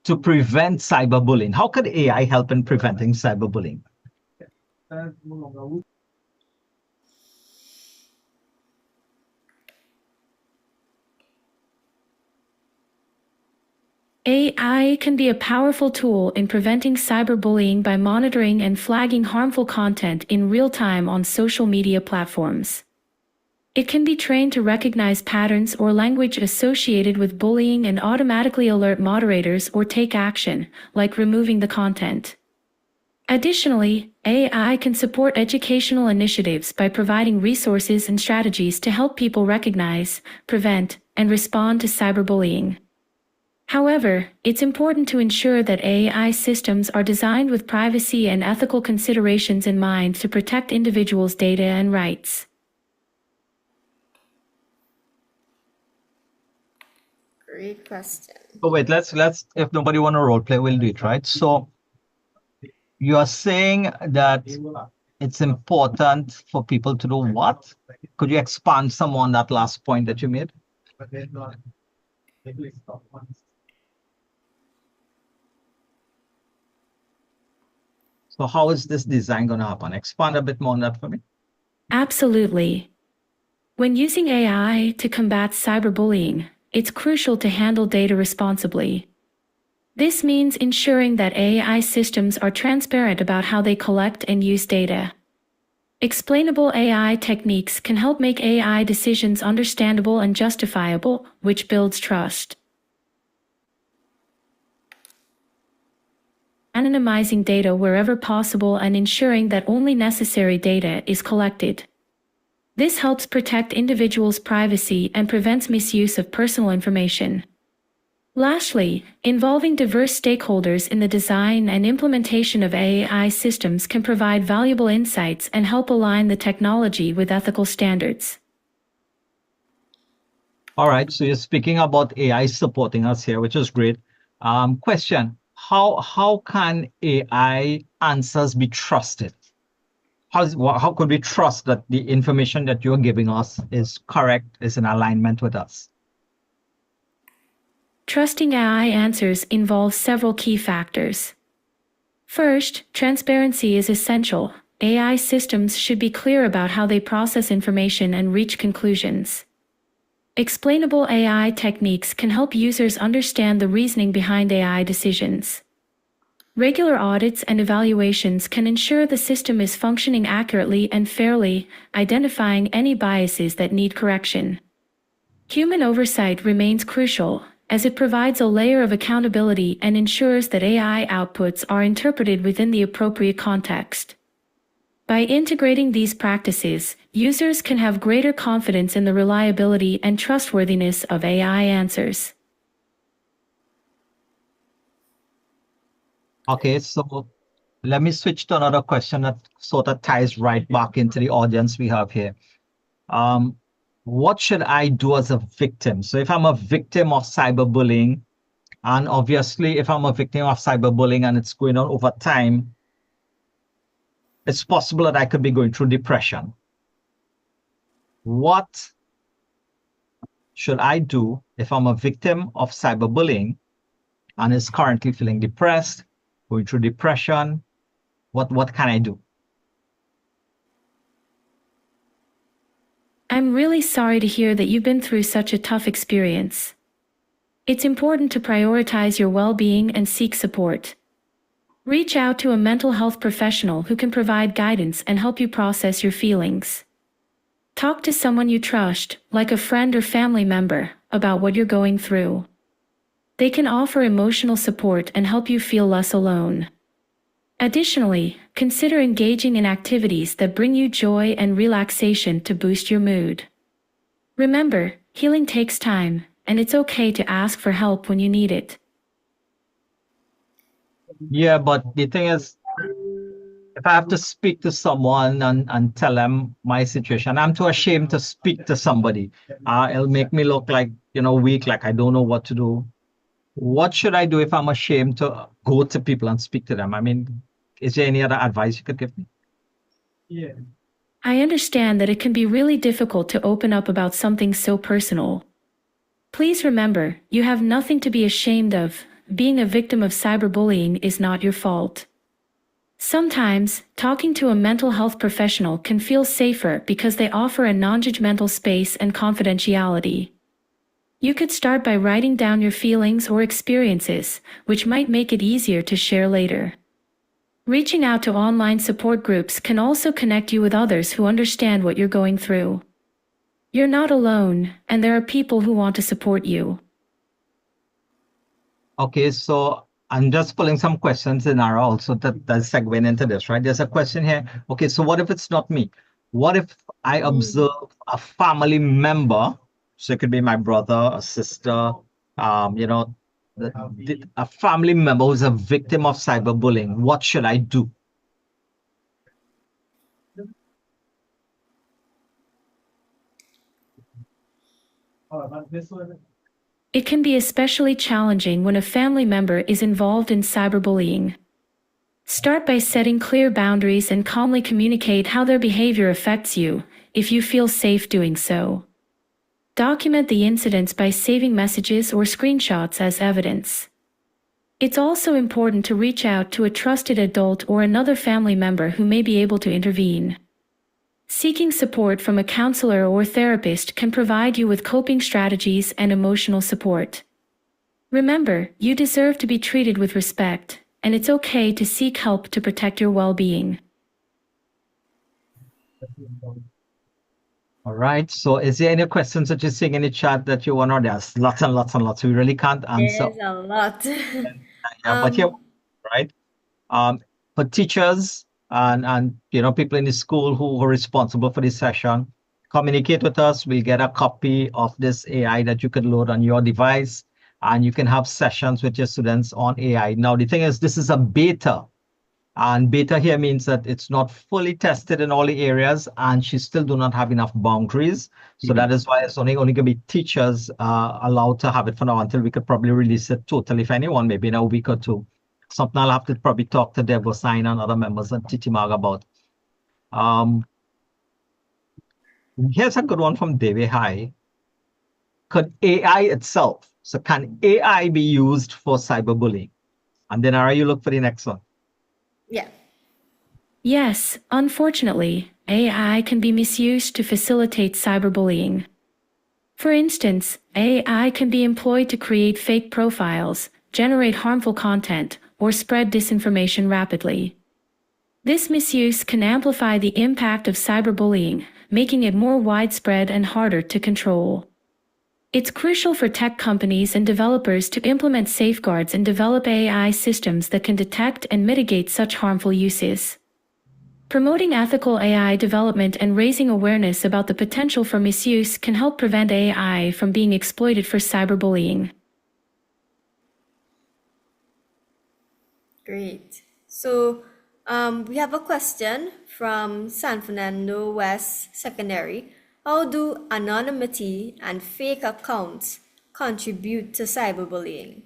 to prevent cyberbullying? How could AI help in preventing cyberbullying? AI can be a powerful tool in preventing cyberbullying by monitoring and flagging harmful content in real time on social media platforms. It can be trained to recognize patterns or language associated with bullying and automatically alert moderators or take action, like removing the content. Additionally, AI can support educational initiatives by providing resources and strategies to help people recognize, prevent, and respond to cyberbullying. However, it's important to ensure that AI systems are designed with privacy and ethical considerations in mind to protect individuals' data and rights. Great question. So wait, let's if nobody want to role play, we'll do it, right? So you are saying that it's important for people to do what? Could you expand some on that last point that you made? So how is this design going to happen? Expand a bit more on that for me. Absolutely. When using AI to combat cyberbullying, it's crucial to handle data responsibly. This means ensuring that AI systems are transparent about how they collect and use data. Explainable AI techniques can help make AI decisions understandable and justifiable, which builds trust. Anonymizing data wherever possible and ensuring that only necessary data is collected. This helps protect individuals' privacy and prevents misuse of personal information. Lastly, involving diverse stakeholders in the design and implementation of AI systems can provide valuable insights and help align the technology with ethical standards. All right, so you're speaking about AI supporting us here, which is great. Question, how can AI answers be trusted? How could we trust that the information that you're giving us is correct, is in alignment with us? Trusting AI answers involves several key factors. First, transparency is essential. AI systems should be clear about how they process information and reach conclusions. Explainable AI techniques can help users understand the reasoning behind AI decisions. Regular audits and evaluations can ensure the system is functioning accurately and fairly, identifying any biases that need correction. Human oversight remains crucial, as it provides a layer of accountability and ensures that AI outputs are interpreted within the appropriate context. By integrating these practices, users can have greater confidence in the reliability and trustworthiness of AI answers. Okay, so let me switch to another question that sort of ties right back into the audience we have here. What should I do as a victim? So if I'm a victim of cyberbullying, and obviously if I'm a victim of cyberbullying and it's going on over time, it's possible that I could be going through depression. What should I do if I'm a victim of cyberbullying and is currently feeling depressed, going through depression? What can I do? I'm really sorry to hear that you've been through such a tough experience. It's important to prioritize your well-being and seek support. Reach out to a mental health professional who can provide guidance and help you process your feelings. Talk to someone you trust, like a friend or family member, about what you're going through. They can offer emotional support and help you feel less alone. Additionally, consider engaging in activities that bring you joy and relaxation to boost your mood. Remember, healing takes time, and it's okay to ask for help when you need it. Yeah, but the thing is, if I have to speak to someone and tell them my situation, I'm too ashamed to speak to somebody. It'll make me look like, weak, like I don't know what to do. What should I do if I'm ashamed to go to people and speak to them? I mean, is there any other advice you could give me? Yeah. I understand that it can be really difficult to open up about something so personal. Please remember, you have nothing to be ashamed of. Being a victim of cyberbullying is not your fault. Sometimes, talking to a mental health professional can feel safer because they offer a non-judgmental space and confidentiality. You could start by writing down your feelings or experiences, which might make it easier to share later. Reaching out to online support groups can also connect you with others who understand what you're going through. You're not alone, and there are people who want to support you. Okay, so I'm just pulling some questions in our also that's segueing into this, right? There's a question here. Okay, so what if it's not me? What if I observe a family member? So it could be my brother, a sister, a family member who's a victim of cyberbullying. What should I do? It can be especially challenging when a family member is involved in cyberbullying. Start by setting clear boundaries and calmly communicate how their behavior affects you, if you feel safe doing so. Document the incidents by saving messages or screenshots as evidence. It's also important to reach out to a trusted adult or another family member who may be able to intervene. Seeking support from a counselor or therapist can provide you with coping strategies and emotional support. Remember, you deserve to be treated with respect, and it's okay to seek help to protect your well-being. All right. So is there any questions that you're seeing in the chat that you want to? There's lots and lots and lots. We really can't answer. There's a lot. But here, right? For teachers and people in the school who are responsible for this session, communicate with us. We'll get a copy of this AI that you can load on your device, and you can have sessions with your students on AI. Now, the thing is, this is a beta. And beta here means that it's not fully tested in all the areas, and she still do not have enough boundaries. So that is why it's only going to be teachers allowed to have it for now until we could probably release it totally for anyone, maybe in a week or two. Something I'll have to probably talk to Deb Sign and other members of TTIGF about. Here's a good one from David High. Could AI itself, so can AI be used for cyberbullying? And then you look for the next one. Yeah. Yes, unfortunately, AI can be misused to facilitate cyberbullying. For instance, AI can be employed to create fake profiles, generate harmful content, or spread disinformation rapidly. This misuse can amplify the impact of cyberbullying, making it more widespread and harder to control. It's crucial for tech companies and developers to implement safeguards and develop AI systems that can detect and mitigate such harmful uses. Promoting ethical AI development and raising awareness about the potential for misuse can help prevent AI from being exploited for cyberbullying. Great. So we have a question from San Fernando West Secondary. How do anonymity and fake accounts contribute to cyberbullying?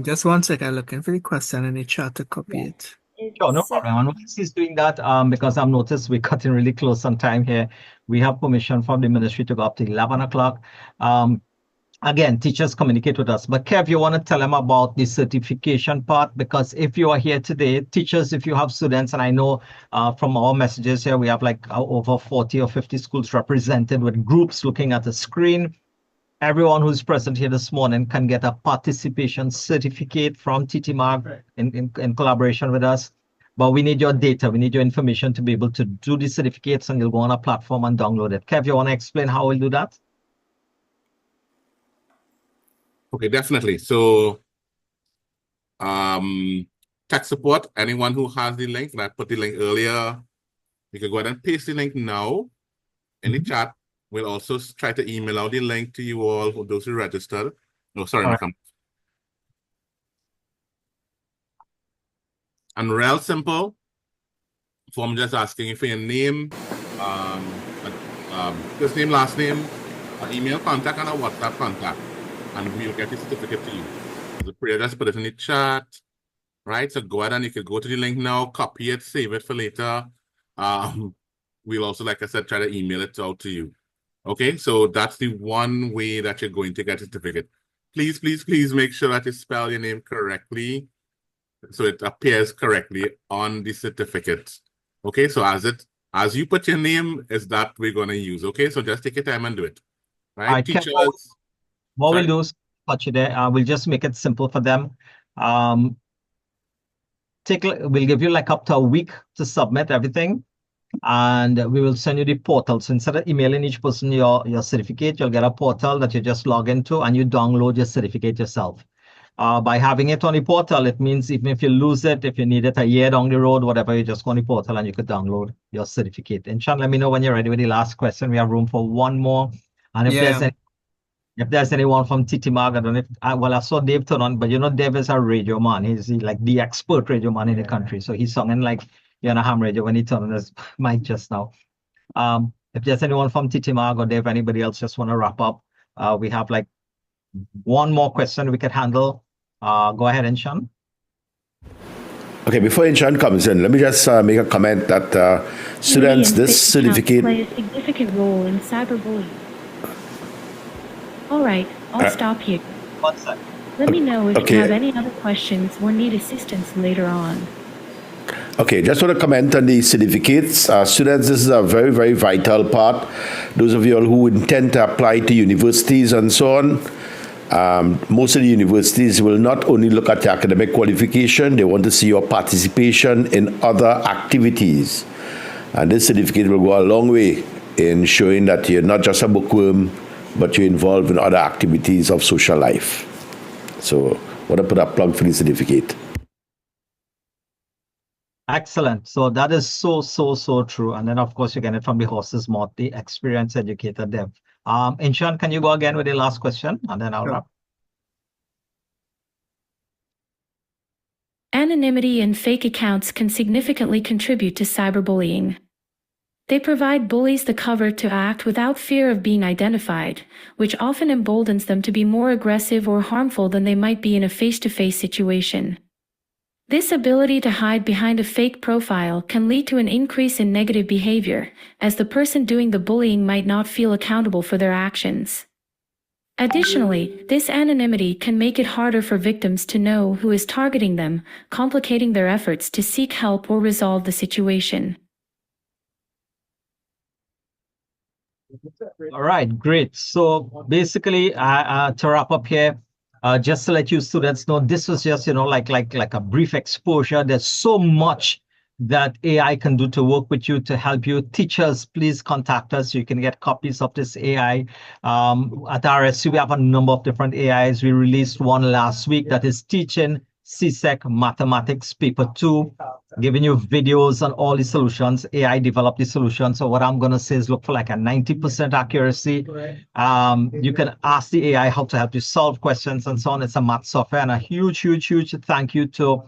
Just one second, I'm looking for the question in the chat to copy it. Sure, no problem. And while he's doing that, because I've noticed we're cutting really close on time here, we have permission from the ministry to go up to 11 o'clock. Again, teachers communicate with us. But Kev, you want to tell them about the certification part? Because if you are here today, teachers, if you have students, and I know from our messages here, we have like over 40 or 50 schools represented with groups looking at the screen. Everyone who's present here this morning can get a participation certificate from TTIGF in collaboration with us. but we need your data. We need your information to be able to do the certificates, and you'll go on a platform and download it. Kev, you want to explain how we'll do that? Okay, definitely. So, tech support, anyone who has the link, and I put the link earlier, you can go ahead and paste the link now in the chat. We'll also try to email out the link to you all, for those who registered. Oh, sorry, All my right. comment. And real simple, form just asking you for your name, first name, last name, an email contact, and a WhatsApp contact, and we'll get the certificate to you. The prayer, just put it in the chat, right? So go ahead and you can go to the link now, copy it, save it for later. We'll also, like I said, try to email it out to you. Okay, so that's the one way that you're going to get a certificate. Please, please, please make sure that you spell your name correctly so it appears correctly on the certificate. Okay, so as you put your name, is that we're going to use. Okay, so just take your time and do it. Right, Kev, teachers. what we'll do is touch it there. We'll just make it simple for them. We'll give you like up to a week to submit everything, and we will send you the portal. So instead of emailing each person your certificate, you'll get a portal that you just log into and you download your certificate yourself. By having it on the portal, it means even if you lose it, if you need it a year down the road, whatever, you just go on the portal and you could download your certificate. And Sean, let me know when you're ready with the last question. We have room for one more. And if there's anyone from TTIGF, I don't know if, I saw Dave turn on, but you know, Dave is a radio man. He's like the expert radio man in the country. So he's singing like you're on a ham radio when he turned on his mic just now. If there's anyone from TTIGF or Dave, anybody else just want to wrap up, we have like one more question we could handle. Go ahead, Inshan. Okay, before Inshan comes in, let me just make a comment that students, this certificate play a significant role in cyberbullying. All right, I'll stop here. 1 second. Let me know if you have any other questions or need assistance later on. Okay, just want to comment on the certificates. Students, this is a very, very vital part. Those of you all who intend to apply to universities and so on, most of the universities will not only look at your academic qualification, they want to see your participation in other activities. And this certificate will go a long way in showing that you're not just a bookworm, but you're involved in other activities of social life. So I want to put a plug for the certificate. Excellent. So that is so true. And then, of course, you get it from the horse's mouth, the experienced educator Dev. Inshan, can you go again with the last question? And then I'll wrap. Anonymity and fake accounts can significantly contribute to cyberbullying. They provide bullies the cover to act without fear of being identified, which often emboldens them to be more aggressive or harmful than they might be in a face-to-face situation. This ability to hide behind a fake profile can lead to an increase in negative behavior, as the person doing the bullying might not feel accountable for their actions. Additionally, this anonymity can make it harder for victims to know who is targeting them, complicating their efforts to seek help or resolve the situation. All right, great. So basically, to wrap up here, just to let you students know, this was just, like a brief exposure. There's so much that AI can do to work with you, to help you. Teachers, please contact us. You can get copies of this AI. At RSC, we have a number of different AIs. We released one last week that is teaching CSEC Mathematics Paper 2, giving you videos on all the solutions. AI developed the solution. So what I'm going to say is look for like a 90% accuracy. You can ask the AI how to help you solve questions and so on. It's a math software. And a huge thank you to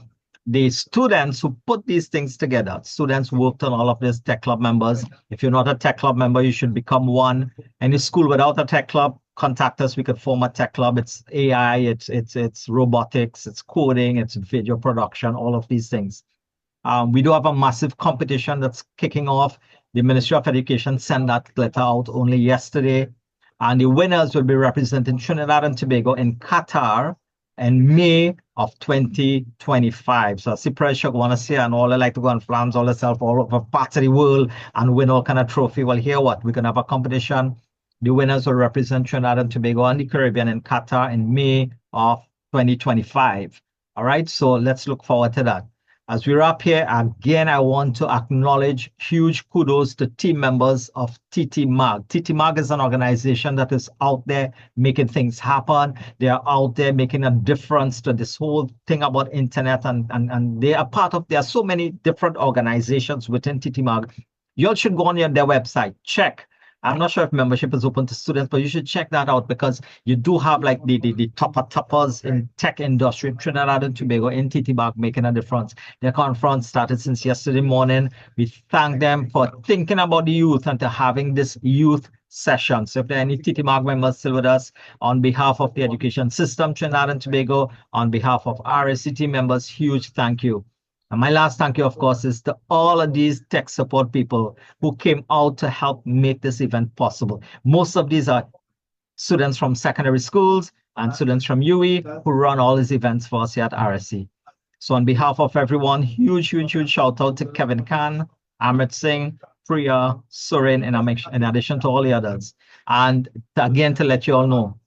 the students who put these things together. Students worked on all of this, Tech Club members. If you're not a Tech Club member, you should become one. Any school without a Tech Club, contact us. We could form a Tech Club. It's AI, it's robotics, it's coding, it's video production, all of these things. We do have a massive competition that's kicking off. The Ministry of Education sent that letter out only yesterday. And the winners will be representing Trinidad and Tobago in Qatar in May of 2025. So I see pressure want to see, and all I like to go and flams all themselves all over parts of the world and win all kind of trophy. Well, here what? We're going to have a competition. The winners will represent Trinidad and Tobago and the Caribbean in Qatar in May of 2025. All right, so let's look forward to that. As we wrap here, again, I want to acknowledge huge kudos to team members of TTMAG. TTMAG is an organization that is out there making things happen. They are out there making a difference to this whole thing about internet, and they are part of, there are so many different organizations within TTMAG. You all should go on their website, check. I'm not sure if membership is open to students, but you should check that out because you do have like the toppers in tech industry, Trinidad and Tobago, in TTMAG making a difference. Their conference started since yesterday morning. We thank them for thinking about the youth and to having this youth session. So if there are any TTMAG members still with us, on behalf of the education system, Trinidad and Tobago, on behalf of RSCT members, huge thank you. And my last thank you, of course, is to all of these tech support people who came out to help make this event possible. Most of these are students from secondary schools and students from UE who run all these events for us here at RSC. So on behalf of everyone, huge shout out to Kevin Khan, Amit Singh, Priya, Surin, in addition to all the others. And again, to let you all know,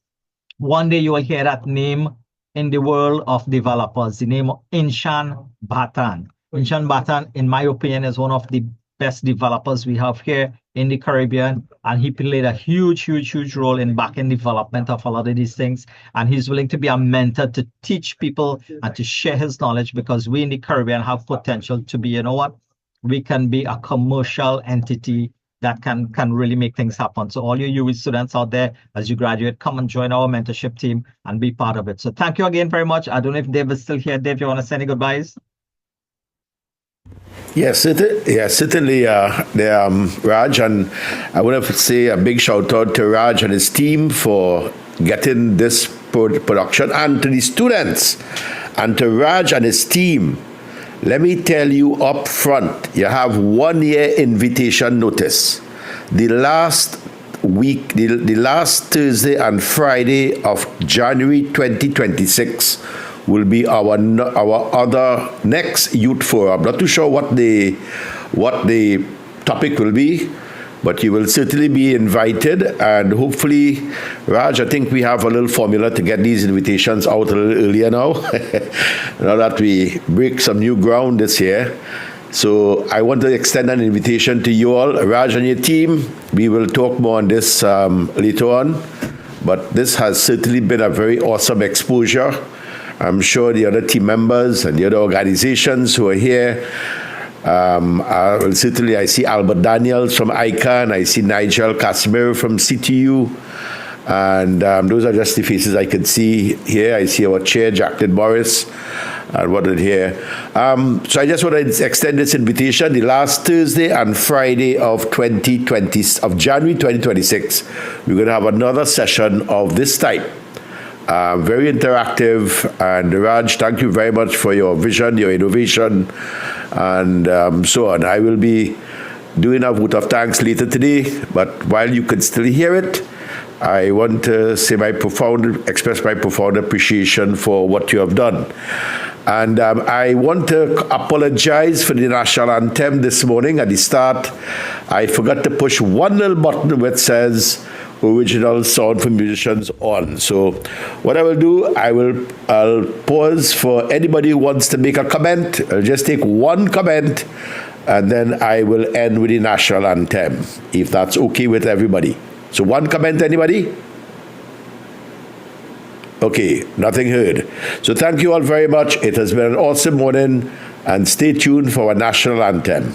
one day you will hear that name in the world of developers, the name of Inshan Bhatan. Inshan Bhatan, in my opinion, is one of the best developers we have here in the Caribbean, and he played a huge role in back-end development of a lot of these things, and he's willing to be a mentor to teach people and to share his knowledge, because we in the Caribbean have potential to be, you know what, we can be a commercial entity that can really make things happen. So all you UE students out there, as you graduate, come and join our mentorship team and be part of it. So thank you again very much. I don't know if Dave is still here. Dave, you want to say any goodbyes? Yes, certainly, Raj, and I want to say a big shout out to Raj and his team for getting this production, and to the students, and to Raj and his team. Let me tell you up front, you have 1 year invitation notice. The last week, the last Thursday and Friday of January 2026 will be our other next youth forum. Not too sure what the topic will be, but you will certainly be invited, and hopefully, Raj, I think we have a little formula to get these invitations out a little earlier now, now that we break some new ground this year. So I want to extend an invitation to you all, Raj and your team. We will talk more on this later on, but this has certainly been a very awesome exposure. I'm sure the other team members and the other organizations who are here, certainly I see Albert Daniels from ICANN, I see Nigel Casimiro from CTU, and those are just the faces I can see here. I see our chair, Jacqueline Morris, and what did here. So I just want to extend this invitation. The last Thursday and Friday of January 2026, we're going to have another session of this type. Very interactive, and Raj, thank you very much for your vision, your innovation, and so on. I will be doing a vote of thanks later today, but while you can still hear it, I want to say express my profound appreciation for what you have done. And I want to apologize for the national anthem this morning. At the start, I forgot to push one little button which says original sound for musicians on. So what I will do, I'll pause for anybody who wants to make a comment. I'll just take one comment, and then I will end with the national anthem, if that's okay with everybody. So one comment, anybody? Okay, nothing heard. So thank you all very much. It has been an awesome morning, and stay tuned for our national anthem.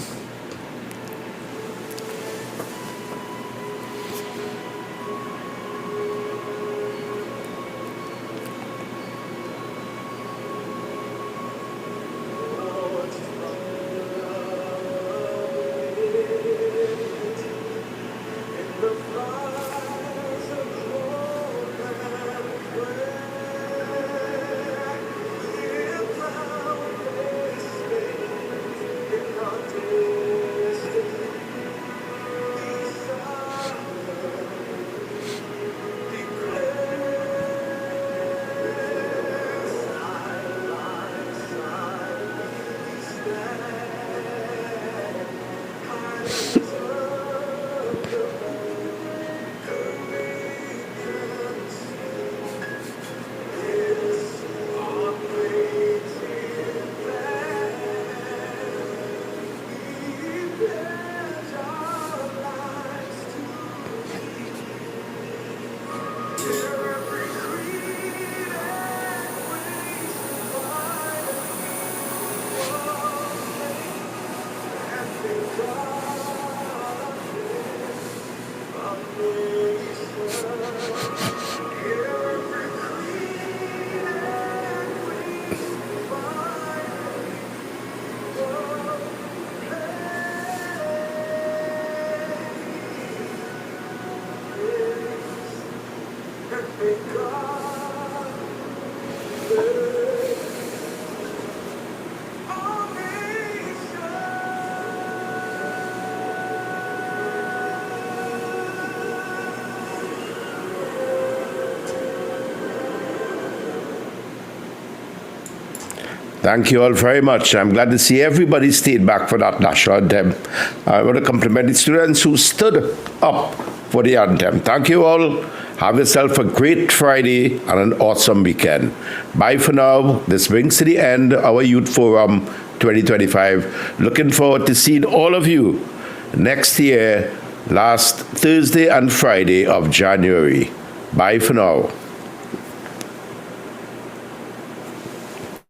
Thank you all very much. I'm glad to see everybody stayed back for that national anthem. I want to compliment the students who stood up for the anthem. Thank you all. Have yourself a great Friday and an awesome weekend. Bye for now. This brings to the end our Youth Forum 2025. Looking forward to seeing all of you next year, last Thursday and Friday of January. Bye for now.